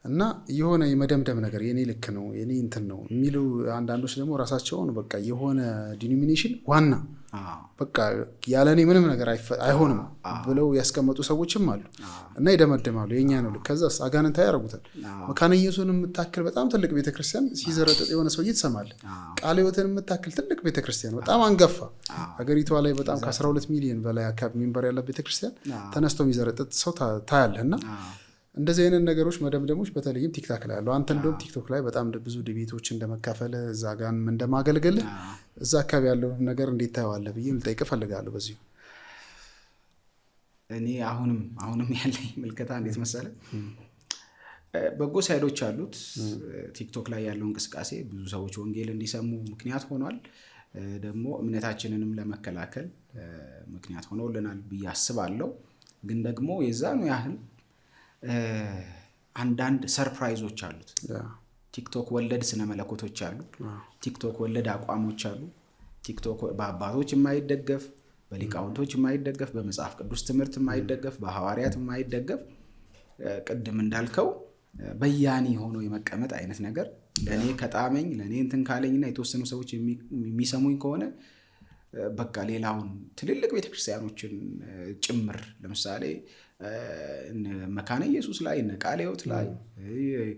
እና የሆነ የመደምደም ነገር የኔ ልክ ነው የኔ እንትን ነው የሚሉ አንዳንዶች ደግሞ ራሳቸውን በቃ የሆነ ዲኖሚኔሽን ዋና በቃ ያለኔ ምንም ነገር አይሆንም ብለው ያስቀመጡ ሰዎችም አሉ እና ይደመድማሉ የኛ ነው ልክ። ከዛስ አጋንንታ ያረጉታል። መካነ ኢየሱስን የምታክል በጣም ትልቅ ቤተክርስቲያን ሲዘረጥጥ የሆነ ሰው ይተሰማል። ቃለ ሕይወትን የምታክል ትልቅ ቤተክርስቲያን በጣም አንገፋ ሀገሪቷ ላይ በጣም ከ12 ሚሊዮን በላይ አካባቢ ሜምበር ያለ ቤተክርስቲያን ተነስቶ የሚዘረጥጥ ሰው ታያለህና እንደዚህ አይነት ነገሮች መደምደሞች በተለይም ቲክቶክ ላይ አሉ። አንተ እንደውም ቲክቶክ ላይ በጣም ብዙ ዲቤቶች እንደመካፈል እዛ ጋር እንደማገልገል እዛ አካባቢ ያለው ነገር እንዴት ታየዋለህ ብዬ ልጠይቅ እፈልጋለሁ። በዚሁ እኔ አሁንም ያለኝ ምልከታ እንዴት መሰለ፣ በጎ ሳይዶች አሉት። ቲክቶክ ላይ ያለው እንቅስቃሴ ብዙ ሰዎች ወንጌል እንዲሰሙ ምክንያት ሆኗል። ደግሞ እምነታችንንም ለመከላከል ምክንያት ሆኖልናል ብዬ አስባለሁ። ግን ደግሞ የዛኑ ያህል አንዳንድ ሰርፕራይዞች አሉት። ቲክቶክ ወለድ ስነ መለኮቶች አሉ። ቲክቶክ ወለድ አቋሞች አሉ። ቲክቶክ በአባቶች የማይደገፍ በሊቃውንቶች የማይደገፍ በመጽሐፍ ቅዱስ ትምህርት የማይደገፍ በሐዋርያት የማይደገፍ ቅድም እንዳልከው በያኒ ሆኖ የመቀመጥ አይነት ነገር ለኔ ከጣመኝ ለኔ እንትን ካለኝና የተወሰኑ ሰዎች የሚሰሙኝ ከሆነ በቃ ሌላውን ትልልቅ ቤተክርስቲያኖችን ጭምር ለምሳሌ መካነ ኢየሱስ ላይ ቃለ ሕይወት ላይ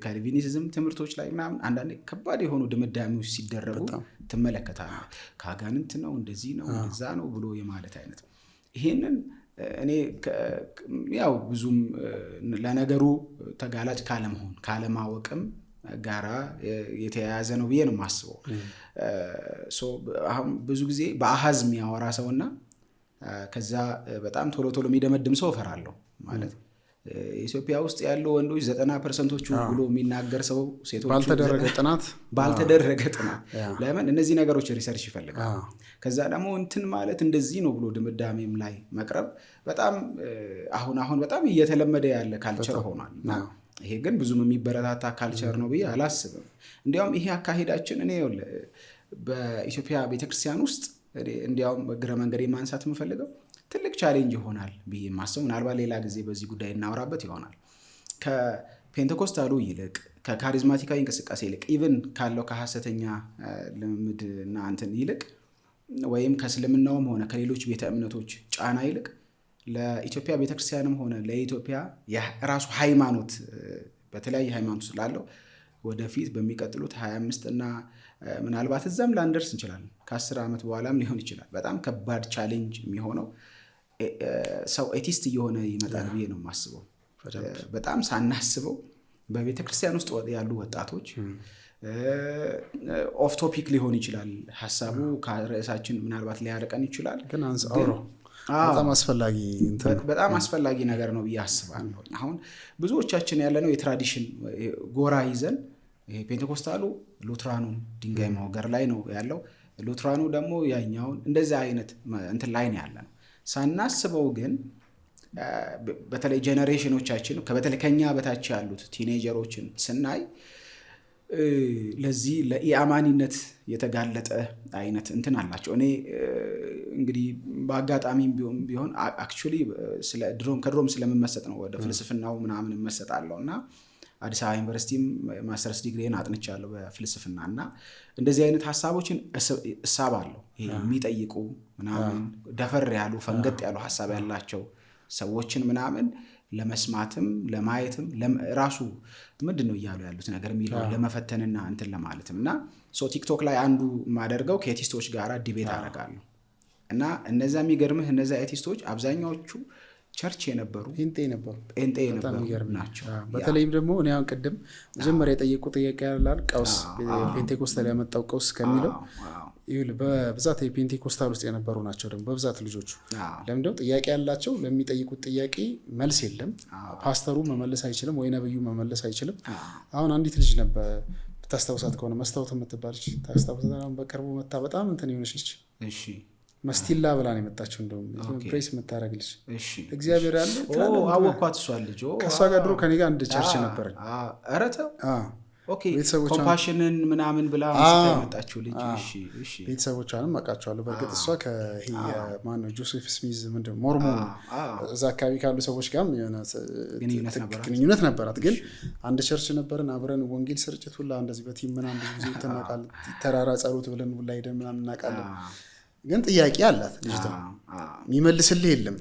ካልቪኒዝም ትምህርቶች ላይ ምናምን አንዳንዴ ከባድ የሆኑ ድምዳሜዎች ሲደረጉ ትመለከታለህ። ከአጋንንት ነው እንደዚህ ነው እንደዛ ነው ብሎ የማለት አይነት ይሄንን እኔ ያው ብዙም ለነገሩ ተጋላጭ ካለመሆን ካለማወቅም ጋራ የተያያዘ ነው ብዬ ነው የማስበው። አሁን ብዙ ጊዜ በአሃዝ የሚያወራ ሰውና ከዛ በጣም ቶሎ ቶሎ የሚደመድም ሰው እፈራለሁ። ማለት ኢትዮጵያ ውስጥ ያሉ ወንዶች 90%ዎቹ ብሎ የሚናገር ሰው ሴቶች ባልተደረገ ጥናት ለምን እነዚህ ነገሮች ሪሰርች ይፈልጋል። ከዛ ደግሞ እንትን ማለት እንደዚህ ነው ብሎ ድምዳሜም ላይ መቅረብ በጣም አሁን በጣም እየተለመደ ያለ ካልቸር ሆኗል። ይሄ ግን ብዙም የሚበረታታ ካልቸር ነው ብዬ አላስብም። እንዲያውም ይሄ አካሄዳችን እኔ በኢትዮጵያ ቤተክርስቲያን ውስጥ እንዲያውም እግረ መንገድ ማንሳት የምፈልገው ትልቅ ቻሌንጅ ይሆናል ብዬ ማስበው ምናልባት ሌላ ጊዜ በዚህ ጉዳይ እናወራበት ይሆናል። ከፔንቴኮስታሉ ይልቅ ከካሪዝማቲካዊ እንቅስቃሴ ይልቅ ኢቭን ካለው ከሐሰተኛ ልምምድና እንትን ይልቅ ወይም ከእስልምናውም ሆነ ከሌሎች ቤተ እምነቶች ጫና ይልቅ ለኢትዮጵያ ቤተክርስቲያንም ሆነ ለኢትዮጵያ የራሱ ሃይማኖት በተለያየ ሃይማኖት ስላለው ወደፊት በሚቀጥሉት 25 እና ምናልባት እዛም ላንደርስ እንችላለን ከ10 ዓመት በኋላም ሊሆን ይችላል በጣም ከባድ ቻሌንጅ የሚሆነው ሰው ኤቲስት እየሆነ ይመጣል ብዬ ነው የማስበው። በጣም ሳናስበው በቤተክርስቲያን ውስጥ ያሉ ወጣቶች ኦፍ ቶፒክ ሊሆን ይችላል ሐሳቡ ከርዕሳችን ምናልባት ሊያርቀን ይችላል ግን በጣም አስፈላጊ ነገር ነው ብዬ አስባለሁ። አሁን ብዙዎቻችን ያለነው የትራዲሽን ጎራ ይዘን ይሄ ፔንቴኮስታሉ ሉትራኑን ድንጋይ ማውገር ላይ ነው ያለው፣ ሉትራኑ ደግሞ ያኛውን እንደዚህ አይነት እንትን ላይ ነው ያለነው። ሳናስበው ግን በተለይ ጄኔሬሽኖቻችን በተለይ ከኛ በታች ያሉት ቲኔጀሮችን ስናይ ለዚህ ለኢአማኒነት የተጋለጠ አይነት እንትን አላቸው። እኔ እንግዲህ በአጋጣሚም ቢሆን አክቹሊ ከድሮም ስለምመሰጥ ነው ወደ ፍልስፍናው ምናምን እመሰጣለሁ እና አዲስ አበባ ዩኒቨርሲቲም ማስተርስ ዲግሪን አጥንቻለሁ በፍልስፍና እና እንደዚህ አይነት ሐሳቦችን እሳባለሁ። ይሄ የሚጠይቁ ምናምን ደፈር ያሉ ፈንገጥ ያሉ ሐሳብ ያላቸው ሰዎችን ምናምን ለመስማትም ለማየትም ራሱ ምንድነው እያሉ ያሉት ነገር የሚለው ለመፈተንና እንትን ለማለትም እና ቲክቶክ ላይ አንዱ ማደርገው ከኤቲስቶች ጋር ዲቤት አደርጋለሁ እና እነዛ የሚገርምህ እነዛ ኤቲስቶች አብዛኛዎቹ ቸርች የነበሩ ጴንጤ የነበሩ ናቸው። በተለይም ደግሞ እኔ አሁን ቅድም መጀመሪያ የጠየቁ ጥያቄ ያላል ቀውስ ፔንቴኮስታል ያመጣው ቀውስ ከሚለው በብዛት የፔንቴኮስታል ውስጥ የነበሩ ናቸው ደግሞ በብዛት ልጆቹ። ለምንድነው ጥያቄ ያላቸው ለሚጠይቁት ጥያቄ መልስ የለም። ፓስተሩ መመለስ አይችልም ወይ ነብዩ መመለስ አይችልም። አሁን አንዲት ልጅ ነበር ብታስታውሳት ከሆነ መስታወት የምትባል ልጅ ታስታውሳት በቅርቡ መጣ በጣም እንትን የሆነች ልጅ መስቲላ ብላ ነው የመጣችው። እንደውም ፕሬስ የምታረግ ልጅ እግዚአብሔር ያለ አወኳት እሷ ልጅ ከእሷ ጋር ድሮ ከኔ ጋር አንድ ቸርች ነበረኝ። አረተው ኮምፓሽንን ምናምን ብላ የመጣችው ልጅ ቤተሰቦቿንም አውቃቸዋለሁ። በእርግጥ እሷ ማነው ጆሴፍ ስሚዝ ምንድን ሞርሞን እዛ አካባቢ ካሉ ሰዎች ጋር ግንኙነት ነበራት። ግን አንድ ቸርች ነበርን አብረን ወንጌል ስርጭት ሁላ እንደዚህ በቲም ምናምን ብዙ ጊዜ ተናቃለን። ተራራ ጸሎት ብለን ሁላ ሄደን ምናምን እናውቃለን። ግን ጥያቄ አላት ልጅቷ የሚመልስልህ የለም።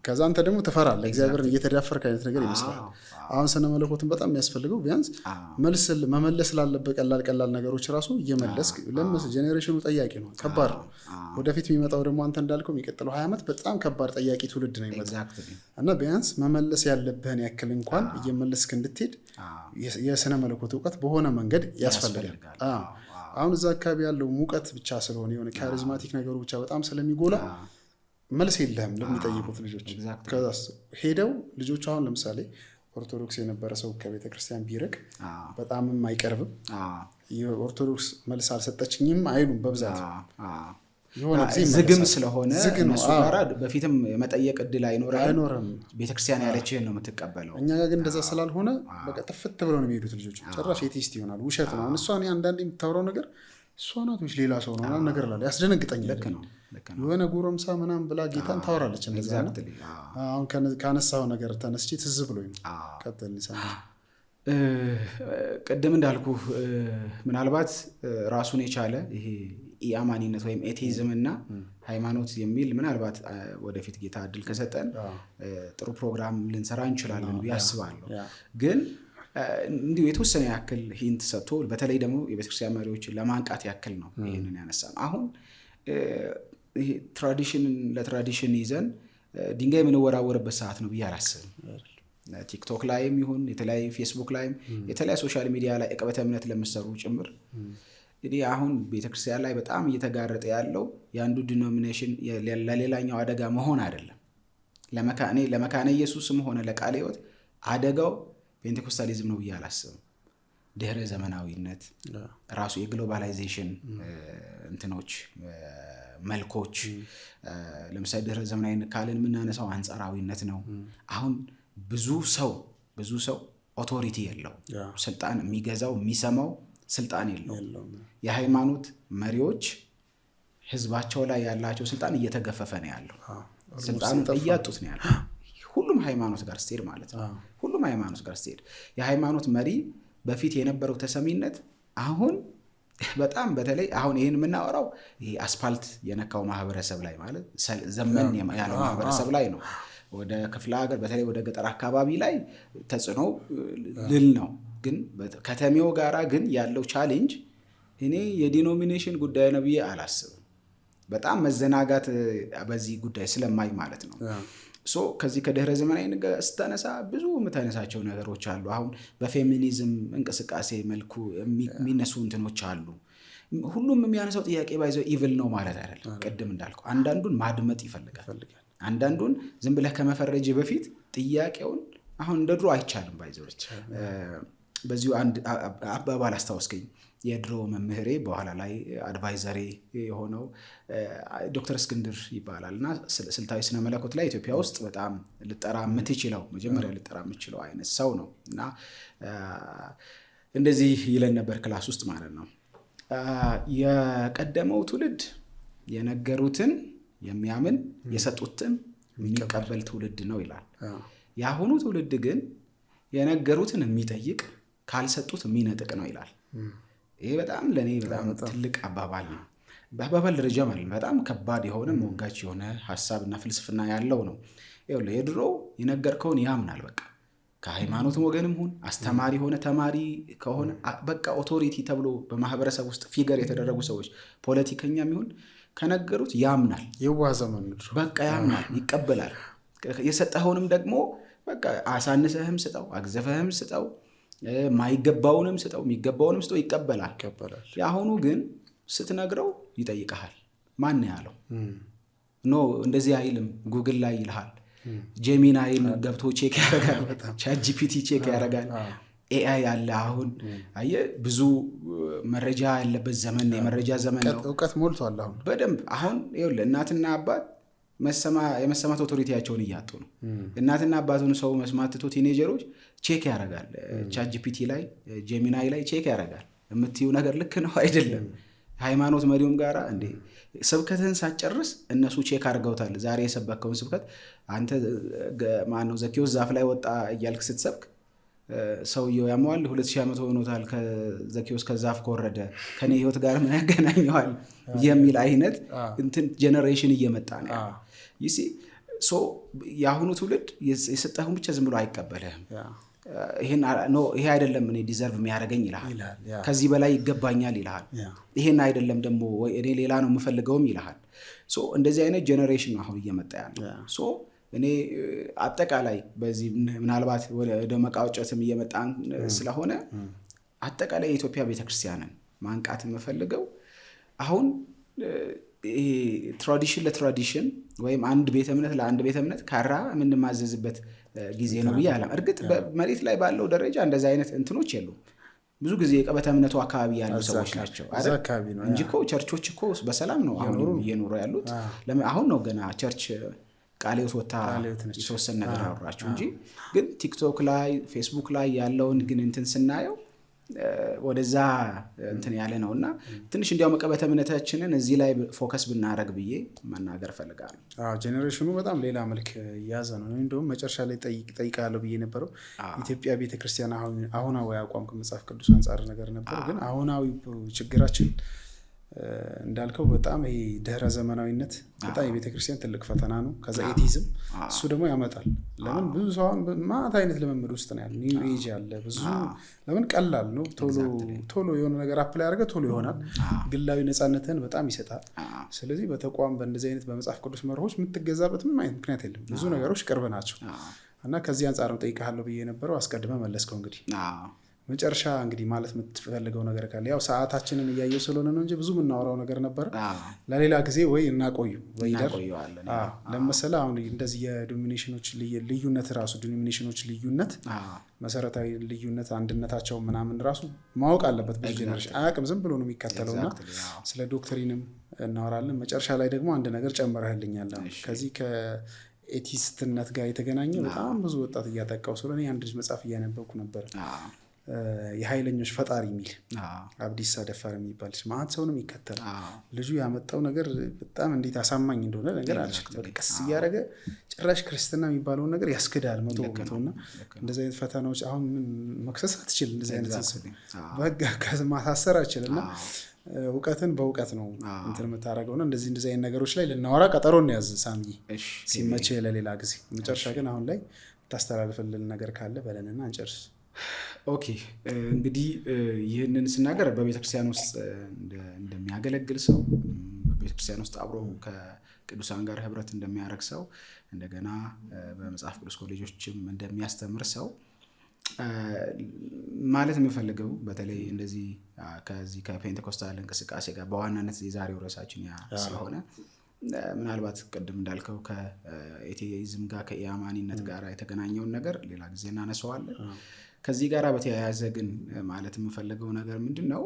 ከዛ አንተ ደግሞ ትፈራለህ እግዚአብሔርን እየተዳፈርክ አይነት ነገር ይመስላል። አሁን ስነ መለኮትን በጣም የሚያስፈልገው ቢያንስ መመለስ ላለበት ቀላል ነገሮች ራሱ እየመለስክ ለምስ ጄኔሬሽኑ ጠያቂ ነው፣ ከባድ ነው። ወደፊት የሚመጣው ደግሞ አንተ እንዳልከው የሚቀጥለው 20 ዓመት በጣም ከባድ ጠያቂ ትውልድ ነው የሚመጣው እና ቢያንስ መመለስ ያለብህን ያክል እንኳን እየመለስክ እንድትሄድ የስነ መለኮት እውቀት በሆነ መንገድ ያስፈልጋል። አሁን እዛ አካባቢ ያለው ሙቀት ብቻ ስለሆነ የሆነ ካሪዝማቲክ ነገሩ ብቻ በጣም ስለሚጎላ መልስ የለህም ለሚጠይቁት ልጆች። ከዛስ ሄደው ልጆቹ አሁን ለምሳሌ ኦርቶዶክስ የነበረ ሰው ከቤተ ክርስቲያን ቢርቅ በጣምም አይቀርብም። የኦርቶዶክስ መልስ አልሰጠችኝም አይሉም በብዛት የሆነ ዝግም ስለሆነ እነሱ ጋር በፊትም የመጠየቅ እድል አይኖርም። ቤተክርስቲያን ያለችህን ነው የምትቀበለው። እኛ ጋር ግን እንደዛ ስላልሆነ በቃ ጥፍት ብለው ነው የሚሄዱት ልጆች። ጭራሽ ኤቲስት ይሆናል። ውሸት ነው። እሷ እኔ አንዳንዴ የምታወራው ነገር እሷ ናት ወይስ ሌላ ሰው ነው ነገር ላለ ያስደነግጠኛል። ልክ ነው የሆነ ጎረምሳ ምናምን ብላ ጌታን ታወራለች። አሁን ካነሳው ነገር ተነስቼ ትዝ ብሎኝ ነው። ቀጥል ቅድም እንዳልኩ ምናልባት ራሱን የቻለ ይሄ ኢአማኒነት ወይም ኤቴይዝም እና ሃይማኖት የሚል ምናልባት ወደፊት ጌታ እድል ከሰጠን ጥሩ ፕሮግራም ልንሰራ እንችላለን ብዬ አስባለሁ። ግን እንዲሁ የተወሰነ ያክል ሂንት ሰጥቶ በተለይ ደግሞ የቤተክርስቲያን መሪዎችን ለማንቃት ያክል ነው ይህንን ያነሳነው። አሁን ይሄ ትራዲሽንን ለትራዲሽን ይዘን ድንጋይ የምንወራወርበት ሰዓት ነው ብዬ አላስብም። ቲክቶክ ላይም ይሁን የተለያዩ ፌስቡክ ላይም የተለያዩ ሶሻል ሚዲያ ላይ ዕቅበተ እምነት ለምሰሩ ጭምር እንግዲህ አሁን ቤተክርስቲያን ላይ በጣም እየተጋረጠ ያለው የአንዱ ዲኖሚኔሽን ለሌላኛው አደጋ መሆን አይደለም። ለመካነ ኢየሱስም ሆነ ለቃለ ሕይወት አደጋው ፔንቴኮስታሊዝም ነው ብዬ አላስብም። ድህረ ዘመናዊነት ራሱ የግሎባላይዜሽን እንትኖች መልኮች ለምሳሌ ድህረ ዘመናዊነት ካልን የምናነሳው አንጻራዊነት ነው። አሁን ብዙ ሰው ኦቶሪቲ የለው፣ ስልጣን የሚገዛው የሚሰማው ስልጣን የለው። የሃይማኖት መሪዎች ህዝባቸው ላይ ያላቸው ስልጣን እየተገፈፈ ነው ያለው፣ ስልጣኑን እያጡት ነው ያለው። ሁሉም ሃይማኖት ጋር ስትሄድ ማለት ነው። ሁሉም ሃይማኖት ጋር ስትሄድ የሃይማኖት መሪ በፊት የነበረው ተሰሚነት አሁን በጣም በተለይ አሁን ይሄን የምናወራው ይሄ አስፋልት የነካው ማህበረሰብ ላይ ማለት ዘመን ያለው ማህበረሰብ ላይ ነው። ወደ ክፍለ ሀገር በተለይ ወደ ገጠር አካባቢ ላይ ተጽዕኖ ልል ነው። ግን ከተሜው ጋራ ግን ያለው ቻሌንጅ እኔ የዲኖሚኔሽን ጉዳይ ነው ብዬ አላስብም። በጣም መዘናጋት በዚህ ጉዳይ ስለማይ ማለት ነው። ከዚህ ከድህረ ዘመናዊ ስተነሳ ብዙ የምታነሳቸው ነገሮች አሉ። አሁን በፌሚኒዝም እንቅስቃሴ መልኩ የሚነሱ እንትኖች አሉ። ሁሉም የሚያነሳው ጥያቄ ባይዘው ኢቭል ነው ማለት አይደለም። ቅድም እንዳልኩ አንዳንዱን ማድመጥ ይፈልጋል። አንዳንዱን ዝም ብለህ ከመፈረጅ በፊት ጥያቄውን አሁን እንደ ድሮ አይቻልም ባይዘዎች። በዚሁ አንድ አባባል አስታወስከኝ። የድሮ መምህሬ በኋላ ላይ አድቫይዘሪ የሆነው ዶክተር እስክንድር ይባላል እና ስልታዊ ስነ መለኮት ላይ ኢትዮጵያ ውስጥ በጣም መጀመሪያ ልጠራ የምትችለው አይነት ሰው ነው እና እንደዚህ ይለን ነበር ክላስ ውስጥ ማለት ነው። የቀደመው ትውልድ የነገሩትን የሚያምን የሰጡትን የሚቀበል ትውልድ ነው ይላል። የአሁኑ ትውልድ ግን የነገሩትን የሚጠይቅ ካልሰጡት የሚነጥቅ ነው ይላል። ይሄ በጣም ለኔ በጣም ትልቅ አባባል ነው። በአባባል ደረጃ ማለት በጣም ከባድ የሆነ ሞጋች የሆነ ሐሳብና ፍልስፍና ያለው ነው። ይኸውልህ የድሮ የነገርከውን ያምናል። በቃ ከሃይማኖት ወገንም ሁን አስተማሪ ሆነ ተማሪ ከሆነ በቃ ኦቶሪቲ ተብሎ በማህበረሰብ ውስጥ ፊገር የተደረጉ ሰዎች ፖለቲከኛም ይሁን ከነገሩት ያምናል። የዋዘመን በቃ ያምናል፣ ይቀበላል። የሰጠኸውንም ደግሞ በቃ አሳንሰህም ስጠው፣ አግዘፈህም ስጠው፣ ማይገባውንም ስጠው፣ የሚገባውንም ስጠው፣ ይቀበላል። የአሁኑ ግን ስትነግረው ይጠይቀሃል። ማን ያለው ኖ እንደዚህ አይልም፣ ጉግል ላይ ይልሃል። ጄሚናይን ገብቶ ቼክ ያደርጋል፣ ቻትጂፒቲ ቼክ ያደርጋል። ኤአይ ያለ አሁን አየህ ብዙ መረጃ ያለበት ዘመን ነው። የመረጃ ዘመን ነው። እውቀት ሞልቷል አሁን በደንብ። አሁን ይኸውልህ እናትና አባት የመሰማት ኦቶሪቲያቸውን እያጡ ነው። እናትና አባቱን ሰው መስማት ትቶ ቲኔጀሮች ቼክ ያደርጋል። ቻትጂፒቲ ላይ ጄሚናይ ላይ ቼክ ያደርጋል። የምትይው ነገር ልክ ነው አይደለም። ሃይማኖት መሪውም ጋራ እንዴ ስብከትህን ሳትጨርስ እነሱ ቼክ አድርገውታል። ዛሬ የሰበከውን ስብከት አንተ ማነው ዘኬዎስ ዛፍ ላይ ወጣ እያልክ ስትሰብክ ሰውየው ያመዋል 2000 ዓመት ሆኖታል ከዘኬዎስ ከዛፍ ከወረደ ከኔ ህይወት ጋር ምን ያገናኘዋል የሚል አይነት እንትን ጄነሬሽን እየመጣ ነው። ይሲ የአሁኑ ትውልድ የሰጠኸውን ብቻ ዝም ብሎ አይቀበልህም። ይሄ አይደለም እኔ ዲዘርቭ የሚያደርገኝ ይልሃል። ከዚህ በላይ ይገባኛል ይልሃል። ይሄን አይደለም ደግሞ እኔ ሌላ ነው የምፈልገውም ይልሃል። እንደዚህ አይነት ጄነሬሽን ነው አሁን እየመጣ ያለው። እኔ አጠቃላይ በዚህ ምናልባት ወደ መቃወጨትም እየመጣን ስለሆነ አጠቃላይ የኢትዮጵያ ቤተክርስቲያንን ማንቃት የምፈልገው አሁን ትራዲሽን ለትራዲሽን ወይም አንድ ቤተ እምነት ለአንድ ቤተ እምነት ካራ የምንማዘዝበት ጊዜ ነው ብዬ አላም። እርግጥ በመሬት ላይ ባለው ደረጃ እንደዚህ አይነት እንትኖች የሉም። ብዙ ጊዜ የቀበተ እምነቱ አካባቢ ያሉ ሰዎች ናቸው እንጂ እኮ ቸርቾች እኮ በሰላም ነው አሁን እየኖሩ ያሉት። አሁን ነው ገና ቸርች ቃለ ሕይወት ወታ የተወሰነ ነገር አወራችሁ እንጂ ግን ቲክቶክ ላይ ፌስቡክ ላይ ያለውን ግን እንትን ስናየው ወደዛ እንትን ያለ ነውና ትንሽ እንዲያው መቀበተ እምነታችንን እዚህ ላይ ፎከስ ብናረግ ብዬ መናገር ፈልጋለሁ። ጄኔሬሽኑ በጣም ሌላ መልክ ያዘ ነው። እንደውም መጨረሻ ላይ ጠይቃለሁ ብዬ ነበረው ኢትዮጵያ ቤተክርስቲያን አሁናዊ አቋም ከመጽሐፍ ቅዱስ አንጻር ነገር ነበር። ግን አሁናዊ ችግራችን እንዳልከው በጣም ይሄ ድህረ ዘመናዊነት በጣም የቤተክርስቲያን ትልቅ ፈተና ነው። ከዛ ኤቲዝም እሱ ደግሞ ያመጣል። ለምን ብዙ ሰው ማት አይነት ልምምድ ውስጥ ነው ያለው። ኒው ኤጅ ያለ ብዙ ለምን ቀላል ነው፣ ቶሎ የሆነ ነገር አፕላይ አድርገህ ቶሎ ይሆናል። ግላዊ ነፃነትህን በጣም ይሰጣል። ስለዚህ በተቋም በእንደዚህ አይነት በመጽሐፍ ቅዱስ መርሆች የምትገዛበት ምንም አይነት ምክንያት የለም። ብዙ ነገሮች ቅርብ ናቸው እና ከዚህ አንጻር ነው ጠይቃለሁ ብዬ ነበረው። አስቀድመህ መለስከው። እንግዲህ መጨረሻ እንግዲህ ማለት የምትፈልገው ነገር ካለ ያው ሰዓታችንን እያየው ስለሆነ ነው እንጂ ብዙ የምናወራው ነገር ነበር። ለሌላ ጊዜ ወይ እናቆዩ ወይ ለምሳሌ አሁን እንደዚህ የዶሚኔሽኖች ልዩነት ራሱ ዶሚኔሽኖች ልዩነት መሰረታዊ ልዩነት አንድነታቸው ምናምን ራሱ ማወቅ አለበት። ብዙ ጀነሬሽን አያውቅም፣ ዝም ብሎ ነው የሚከተለውና ስለ ዶክትሪንም እናወራለን። መጨረሻ ላይ ደግሞ አንድ ነገር ጨምረህልኛል። ከዚህ ከኤቲስትነት ጋር የተገናኘ በጣም ብዙ ወጣት እያጠቃው ስለሆነ አንድ ልጅ መጽሐፍ እያነበብኩ ነበር። የኃይለኞች ፈጣሪ የሚል አብዲሳ ደፋር የሚባል ማአት ሰው ነው የሚከተል። ልጁ ያመጣው ነገር በጣም እንዴት አሳማኝ እንደሆነ ነገር አልችልም። ቀስ እያደረገ ጭራሽ ክርስትና የሚባለውን ነገር ያስክዳል መቶ እና እንደዚህ አይነት ፈተናዎች አሁን መክሰስ አትችል። እንደዚህ አይነት በህግ ማሳሰር አችል እና እውቀትን በእውቀት ነው እንትን የምታደርገውና እንደዚህ አይነት ነገሮች ላይ ልናወራ ቀጠሮ እንያዝ ሳምዬ፣ ሲመቼ ለሌላ ጊዜ። መጨረሻ ግን አሁን ላይ ታስተላልፍልን ነገር ካለ በለንና እንጨርስ። ኦኬ እንግዲህ ይህንን ስናገር በቤተክርስቲያን ውስጥ እንደሚያገለግል ሰው፣ በቤተክርስቲያን ውስጥ አብሮ ከቅዱሳን ጋር ህብረት እንደሚያደርግ ሰው፣ እንደገና በመጽሐፍ ቅዱስ ኮሌጆችም እንደሚያስተምር ሰው ማለት የምፈልገው በተሌ እንደዚህ ከዚህ ከፔንቴኮስታል እንቅስቃሴ ጋር በዋናነት የዛሬው ርዕሳችን ያ ስለሆነ ምናልባት ቅድም እንዳልከው ከኤቲዝም ጋር ከኢአማኒነት ጋር የተገናኘውን ነገር ሌላ ጊዜ እናነሳዋለን። ከዚህ ጋር በተያያዘ ግን ማለት የምፈልገው ነገር ምንድነው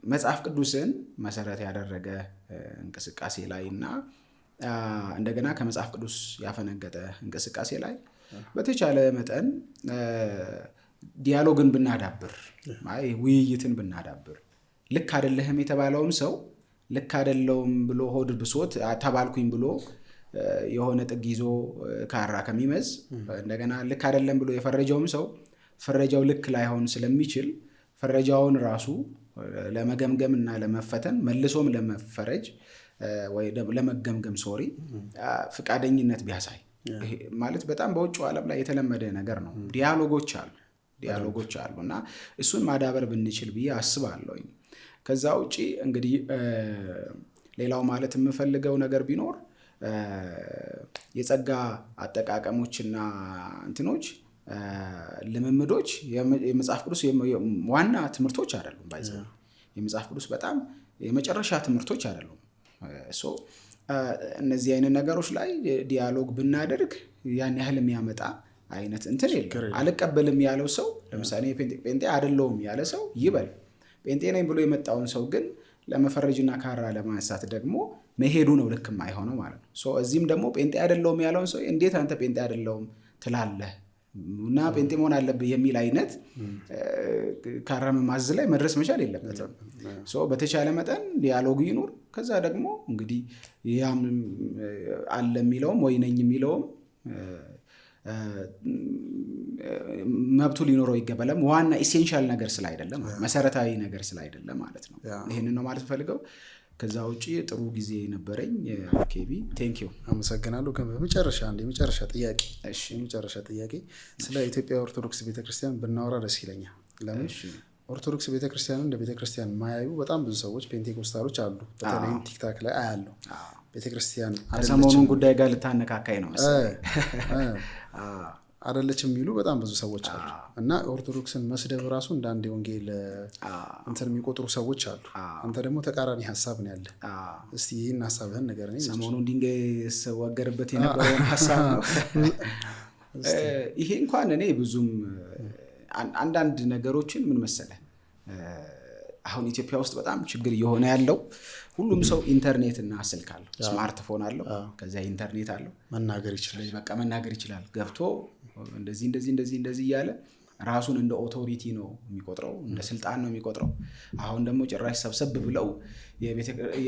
መጽሐፍ ቅዱስን መሰረት ያደረገ እንቅስቃሴ ላይ እና እንደገና ከመጽሐፍ ቅዱስ ያፈነገጠ እንቅስቃሴ ላይ በተቻለ መጠን ዲያሎግን ብናዳብር፣ ውይይትን ብናዳብር፣ ልክ አይደለህም የተባለውም ሰው ልክ አይደለውም ብሎ ሆድ ብሶት ተባልኩኝ ብሎ የሆነ ጥግ ይዞ ካራ ከሚመዝ እንደገና ልክ አይደለም ብሎ የፈረጀውም ሰው ፈረጃው ልክ ላይሆን ስለሚችል ፈረጃውን ራሱ ለመገምገም እና ለመፈተን መልሶም ለመፈረጅ ወይ ለመገምገም ፍቃደኝነት ቢያሳይ ማለት በጣም በውጭው ዓለም ላይ የተለመደ ነገር ነው። ዲያሎጎች አሉና እሱን ማዳበር ብንችል ብዬ አስባለሁኝ። ከዛ ውጪ እንግዲህ ሌላው ማለት የምፈልገው ነገር ቢኖር የጸጋ አጠቃቀሞችና እንትኖች ልምምዶች የመጽሐፍ ቅዱስ ዋና ትምህርቶች አይደሉም። ባይዘው የመጽሐፍ ቅዱስ በጣም የመጨረሻ ትምህርቶች አይደሉም። እነዚህ አይነት ነገሮች ላይ ዲያሎግ ብናደርግ ያን ያህል የሚያመጣ አይነት እንትን የለም። አልቀበልም ያለው ሰው ለምሳሌ ጴንጤ አይደለሁም ያለ ሰው ይበል። ጴንጤ ነኝ ብሎ የመጣውን ሰው ግን ለመፈረጅና ካራ ለማንሳት ደግሞ መሄዱ ነው ልክ የማይሆነው ማለት ነው። እዚህም ደግሞ ጴንጤ አይደለሁም ያለውን ሰው እንዴት አንተ ጴንጤ አይደለሁም ትላለህ እና ጴንጤ መሆን አለብህ የሚል አይነት ካራ መማዝ ላይ መድረስ መቻል የለበትም። በተቻለ መጠን ዲያሎግ ይኑር። ከዛ ደግሞ እንግዲህ ያም አለ የሚለውም ወይ ነኝ የሚለውም መብቱ ሊኖረው ይገባል። ዋና ኢሴንሻል ነገር ስላይደለም መሰረታዊ ነገር ስላይደለም ማለት ነው። ይሄንን ነው ማለት ፈልገው። ከዛ ውጪ ጥሩ ጊዜ ነበረኝ። ኬቢ ቴንኪው፣ አመሰግናለሁ። የመጨረሻ ጥያቄ ስለ ኢትዮጵያ ኦርቶዶክስ ቤተክርስቲያን ብናወራ ደስ ይለኛል። ለምን ኦርቶዶክስ ቤተክርስቲያንን እንደ ቤተክርስቲያን ማያዩ በጣም ብዙ ሰዎች ፔንቴኮስታሎች አሉ። በተለይም ቲክታክ ላይ አያለው። ቤተክርስቲያን ከሰሞኑን ጉዳይ ጋር ልታነካካይ ነው መሰለኝ አይደለችም የሚሉ በጣም ብዙ ሰዎች አሉ። እና ኦርቶዶክስን መስደብ ራሱ እንደ አንድ የወንጌል እንትን የሚቆጥሩ ሰዎች አሉ። አንተ ደግሞ ተቃራኒ ሀሳብ ነው ያለ። እስቲ ይህን ሀሳብህን ንገረኝ። ሰሞኑን ድንጋይ ስወገርበት የነበረውን ሀሳብ ነው። ይሄ እንኳን እኔ ብዙም አንዳንድ ነገሮችን ምን መሰለህ አሁን ኢትዮጵያ ውስጥ በጣም ችግር እየሆነ ያለው ሁሉም ሰው ኢንተርኔት እና ስልክ አለው፣ ስማርትፎን አለው፣ ከዛ ኢንተርኔት አለው፣ መናገር ይችላል። በቃ መናገር ይችላል። ገብቶ እንደዚህ እያለ ራሱን እንደ ኦቶሪቲ ነው የሚቆጥረው፣ እንደ ስልጣን ነው የሚቆጥረው። አሁን ደግሞ ጭራሽ ሰብሰብ ብለው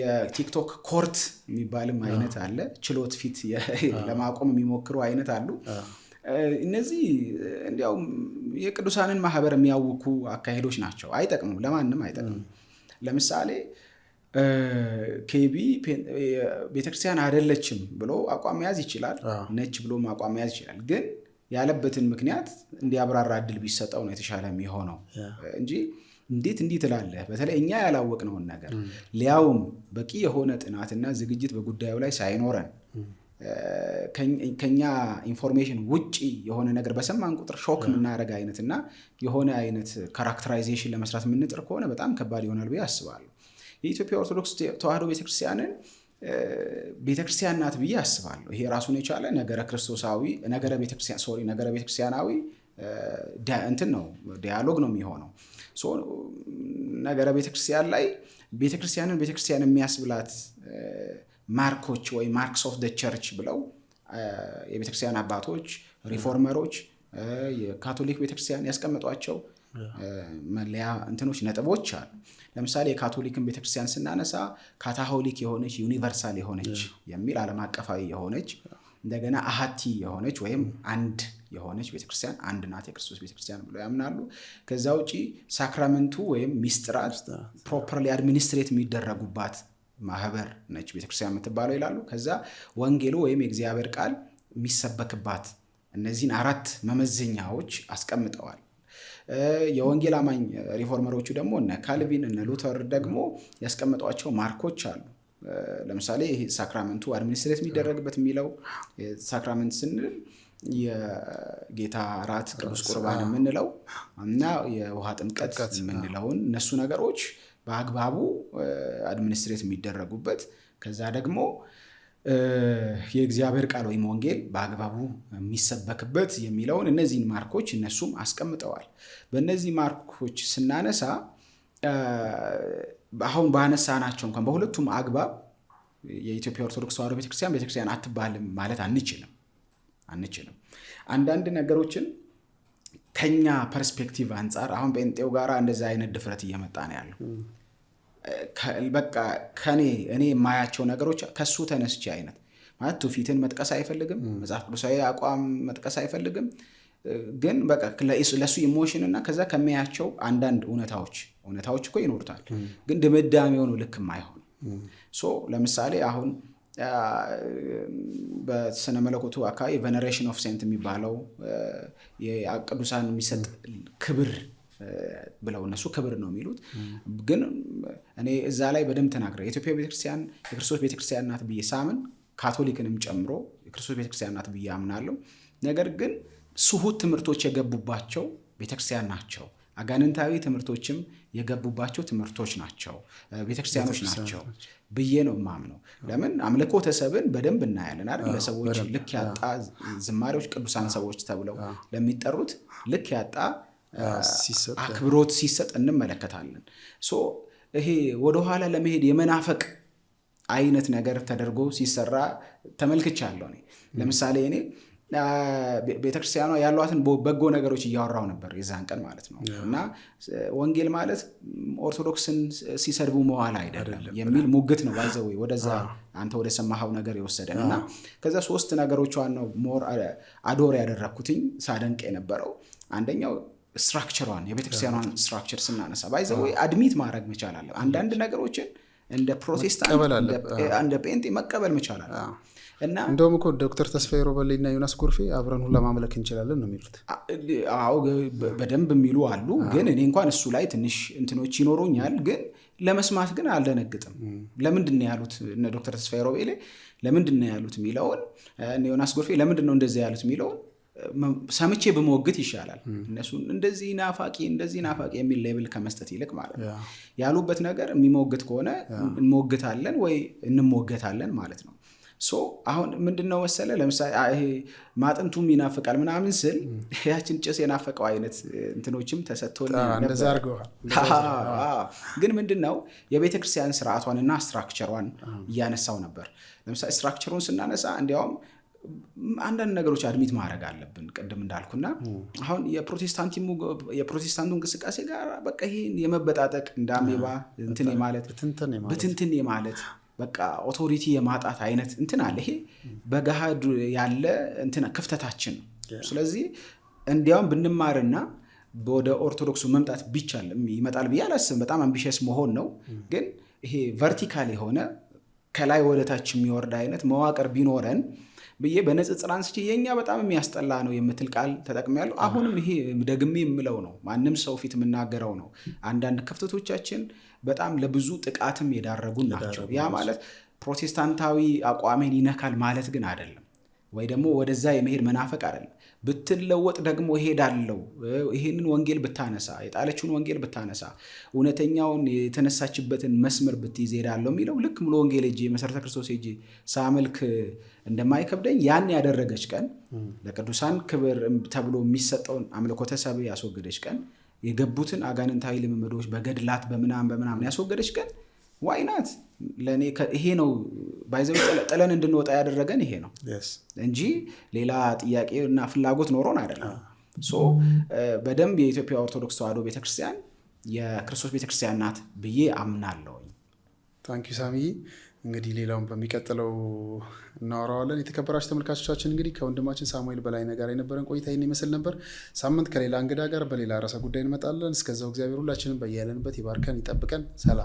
የቲክቶክ ኮርት የሚባልም አይነት አለ፣ ችሎት ፊት ለማቆም የሚሞክሩ አይነት አሉ። እነዚህ እንዲያው የቅዱሳንን ማህበር የሚያውኩ አካሄዶች ናቸው። አይጠቅሙም፣ ለማንም አይጠቅሙም። ለምሳሌ ኬቢ ቤተክርስቲያን አይደለችም ብሎ አቋም መያዝ ይችላል፣ ነች ብሎ አቋም መያዝ ይችላል። ግን ያለበትን ምክንያት እንዲያብራራ እድል ቢሰጠው ነው የተሻለ የሚሆነው እንጂ እንዴት እንዲህ ትላለህ? በተለይ እኛ ያላወቅነውን ነገር ሊያውም በቂ የሆነ ጥናትና ዝግጅት በጉዳዩ ላይ ሳይኖረን ከኛ ኢንፎርሜሽን ውጪ የሆነ ነገር በሰማን ቁጥር ሾክ የምናደርግ አይነትና የሆነ አይነት ካራክተራይዜሽን ለመስራት የምንጥር ከሆነ በጣም ከባድ ይሆናል ብዬ አስባለሁ። የኢትዮጵያ ኦርቶዶክስ ተዋሕዶ ቤተክርስቲያን ናት ብዬ አስባለሁ። ይሄ ራሱን የቻለ ነገረ ክርስቶሳዊ ነገረ ቤተክርስቲያናዊ እንትን ነው፣ ዲያሎግ ነው የሚሆነው። ነገረ ቤተክርስቲያን ላይ ቤተክርስቲያን የሚያስብላት ማርኮች ወይ ማርክስ ኦፍ ደ ቸርች ብለው የቤተክርስቲያን አባቶች፣ ሪፎርመሮች፣ የካቶሊክ ቤተክርስቲያን ያስቀመጧቸው መለያ እንትኖች ነጥቦች አሉ። ለምሳሌ የካቶሊክን ቤተክርስቲያን ስናነሳ ካታሆሊክ የሆነች ዩኒቨርሳል የሆነች የሚል ዓለም አቀፋዊ የሆነች እንደገና አሃቲ የሆነች ወይም አንድ የሆነች ቤተክርስቲያን አንድ ናት የክርስቶስ ቤተክርስቲያን ብለው ያምናሉ። ከዛ ውጪ ሳክራመንቱ ወይም ሚስጥራት ፕሮፐርሊ አድሚኒስትሬት የሚደረጉባት ማህበር ነች ቤተክርስቲያን የምትባለው ይላሉ። ከዛ ወንጌሉ ወይም የእግዚአብሔር ቃል የሚሰበክባት፣ እነዚህን 4 መመዘኛዎች አስቀምጠዋል። የወንጌል አማኝ ሪፎርመሮቹ ደግሞ እነ ካልቪን እነ ሉተር ደግሞ ያስቀመጧቸው ማርኮች አሉ። ለምሳሌ ይሄ ሳክራመንቱ አድሚኒስትሬት የሚደረግበት የሚለው ሳክራመንት ስንል የጌታ ራት ቅዱስ ቁርባን የምንለው እና የውሃ ጥምቀት የምንለውን እነሱ ነገሮች በአግባቡ አድሚኒስትሬት የሚደረጉበት፣ ከዛ ደግሞ የእግዚአብሔር ቃል ወይም ወንጌል በአግባቡ የሚሰበክበት የሚለውን እነዚህን ማርኮች እነሱም አስቀምጠዋል። በእነዚህ ማርኮች ስናነሳ አሁን ባነሳናቸው እንኳን በሁለቱም አግባብ የኢትዮጵያ ኦርቶዶክስ ተዋሕዶ ቤተክርስቲያን አትባልም ማለት አንችልም። አንዳንድ ነገሮችን ከኛ ፐርስፔክቲቭ አንጻር አሁን ጴንጤው ጋራ እንደዛ አይነት ድፍረት እየመጣ ነው ያለው። በቃ እኔ የማያቸው ነገሮች ከሱ ተነስቼ አይነት ማለት ትውፊትን መጥቀስ አይፈልግም፣ መጽሐፍ ቅዱሳዊ አቋም መጥቀስ አይፈልግም። ግን በቃ ለሱ ኢሞሽን እና ከዛ ከሚያያቸው አንዳንድ እውነታዎች እኮ ይኖሩታል፣ ግን ድምዳሜው ነው ልክ የማይሆን። ለምሳሌ አሁን በስነ መለኮቱ አካባቢ ቬነሬሽን ኦፍ ሴንት የሚባለው የቅዱሳን የሚሰጥ ክብር ብለው እነሱ ክብር ነው የሚሉት። ግን እኔ እዛ ላይ በደንብ ተናግረው የኢትዮጵያ ቤተክርስቲያን የክርስቶስ ቤተክርስቲያን ናት ብዬ ሳምን ካቶሊክንም ጨምሮ የክርስቶስ ቤተክርስቲያን ናት ብዬ አምናለሁ። ነገር ግን ስሁት ትምህርቶች የገቡባቸው ቤተክርስቲያን ናቸው፣ አጋንንታዊ ትምህርቶችም የገቡባቸው ትምህርቶች ናቸው፣ ቤተክርስቲያኖች ናቸው ብዬ ነው ማምነው። ለምን አምልኮተ ሰብን በደንብ እናያለን አይደል? ለሰዎች ልክ ያጣ ዝማሬዎች ቅዱሳን ሰዎች ተብለው ለሚጠሩት ልክ ያጣ አክብሮት ሲሰጥ እንመለከታለን። ይሄ ወደኋላ ለመሄድ የመናፈቅ አይነት ነገር ተደርጎ ሲሰራ ተመልክቻለሁ። ለምሳሌ እኔ ቤተክርስቲያኗ ያሏትን በጎ ነገሮች እያወራው ነበር የዛን ቀን ማለት ነው። እና ወንጌል ማለት ኦርቶዶክስን ሲሰድቡ መዋል አይደለም የሚል ሙግት ነው ባይዘው ወደዛ አንተ ወደ ሰማሃው ነገር የወሰደን። እና ከዛ 3 ነገሮቿን ነው ሞር አዶር ያደረኩትኝ ሳደንቅ የነበረው። አንደኛው ስትራክቸሯን የቤተክርስቲያኗን ስትራክቸር ስናነሳ ባይዘው አድሚት ማድረግ መቻል አለ። አንዳንድ ነገሮችን እንደ ፕሮቴስታንት እንደ ጴንጤ መቀበል መቻል አለ። እና እንደውም እኮ ዶክተር ተስፋዬ ሮበሌ እና ዮናስ ጎርፌ አብረን ሁላ ማምለክ እንችላለን ነው የሚሉት። አዎ በደንብ የሚሉ አሉ። ግን እኔ እንኳን እሱ ላይ ትንሽ እንትኖች ይኖሩኛል። ግን ለመስማት ግን አልደነግጥም። ለምንድን ነው ያሉት እነ ዶክተር ተስፋዬ ሮበሌ ለምንድን ነው ያሉት የሚለውን እነ ዮናስ ጎርፌ ለምንድን ነው እንደዚህ ያሉት የሚለውን ሰምቼ በመወግት ይሻላል። እነሱን እንደዚህ ናፋቂ የሚል ሌብል ከመስጠት ይልቅ ማለት ነው ያሉበት ነገር የሚሞግት ከሆነ እንሞግታለን ወይ እንሞገታለን ማለት ነው። አሁን ምንድነው መሰለ ለምሳሌ ይሄ ማጥንቱም ይናፍቃል ምናምን ስል ያችን ጭስ የናፈቀው አይነት እንትኖችም ተሰጥቶልን ነበር። ግን ምንድነው የቤተክርስቲያን ስርዓቷንና ስትራክቸሯን እያነሳው ነበር። ለምሳሌ ስትራክቸሩን ስናነሳ እንዲያውም አንዳንድ ነገሮች አድሚት ማድረግ አለብን። ቅድም እንዳልኩና አሁን የፕሮቴስታንቱ እንቅስቃሴ ጋር በቃ ይሄን የመበጣጠቅ እንደ አሜባ እንትን የማለት ብትንትን የማለት በቃ ኦቶሪቲ የማጣት አይነት እንትን አለ። ይሄ በገሃድ ያለ እንትን ክፍተታችን ነው። ስለዚህ እንዲያውም ብንማርና ወደ ኦርቶዶክሱ መምጣት ቢቻል ይመጣል ብዬ አላስብም። በጣም አምቢሽስ መሆን ነው። ግን ይሄ ቨርቲካል የሆነ ከላይ ወደታች የሚወርድ አይነት መዋቅር ቢኖረን ብዬ በንጽጽር አንስቼ የኛ በጣም የሚያስጠላ ነው የምትል ቃል ተጠቅሜያለሁ። አሁንም ይሄ ደግሜ የምለው ነው፣ ማንም ሰው ፊት የምናገረው ነው። አንዳንድ ክፍተቶቻችን በጣም ለብዙ ጥቃትም የዳረጉን ናቸው። ያ ማለት ፕሮቴስታንታዊ አቋሜን ይነካል ማለት ግን አይደለም፣ ወይ ደግሞ ወደዛ የመሄድ መናፈቅ አይደለም። ብትለወጥ ደግሞ እሄዳለሁ፣ ይሄንን ወንጌል ብታነሳ፣ የጣለችውን ወንጌል ብታነሳ፣ እውነተኛውን የተነሳችበትን መስመር ብትይዝ እሄዳለሁ የሚለው ልክ ሙሉ ወንጌል ሄጄ መሰረተ ክርስቶስ ሄጄ ሳመልክ እንደማይከብደኝ ያን ያደረገች ቀን፣ ለቅዱሳን ክብር ተብሎ የሚሰጠውን አምልኮተ ሰብእ ያስወገደች ቀን፣ የገቡትን አጋንንታዊ ልምምዶች በገድላት በምናምን ያስወገደች ቀን ዋይናት ለእኔ ይሄ ነው ባይዘው ጥለን እንድንወጣ ያደረገን ይሄ ነው እንጂ ሌላ ጥያቄ እና ፍላጎት ኖሮን አይደለም። በደንብ የኢትዮጵያ ኦርቶዶክስ ተዋሕዶ ቤተክርስቲያን የክርስቶስ ቤተክርስቲያን ናት ብዬ አምናለሁ። ታንኪዩ ሳሚ። እንግዲህ ሌላውን በሚቀጥለው እናወራዋለን። የተከበራችሁ ተመልካቾቻችን እንግዲህ ከወንድማችን ሳሙኤል በላይነህ ጋር የነበረን ቆይታ ይህን ይመስል ነበር። ሳምንት ከሌላ እንግዳ ጋር በሌላ ርዕሰ ጉዳይ እንመጣለን። እስከዛው እግዚአብሔር ሁላችንም በያለንበት ይባርከን ይጠብቀን። ሰላም።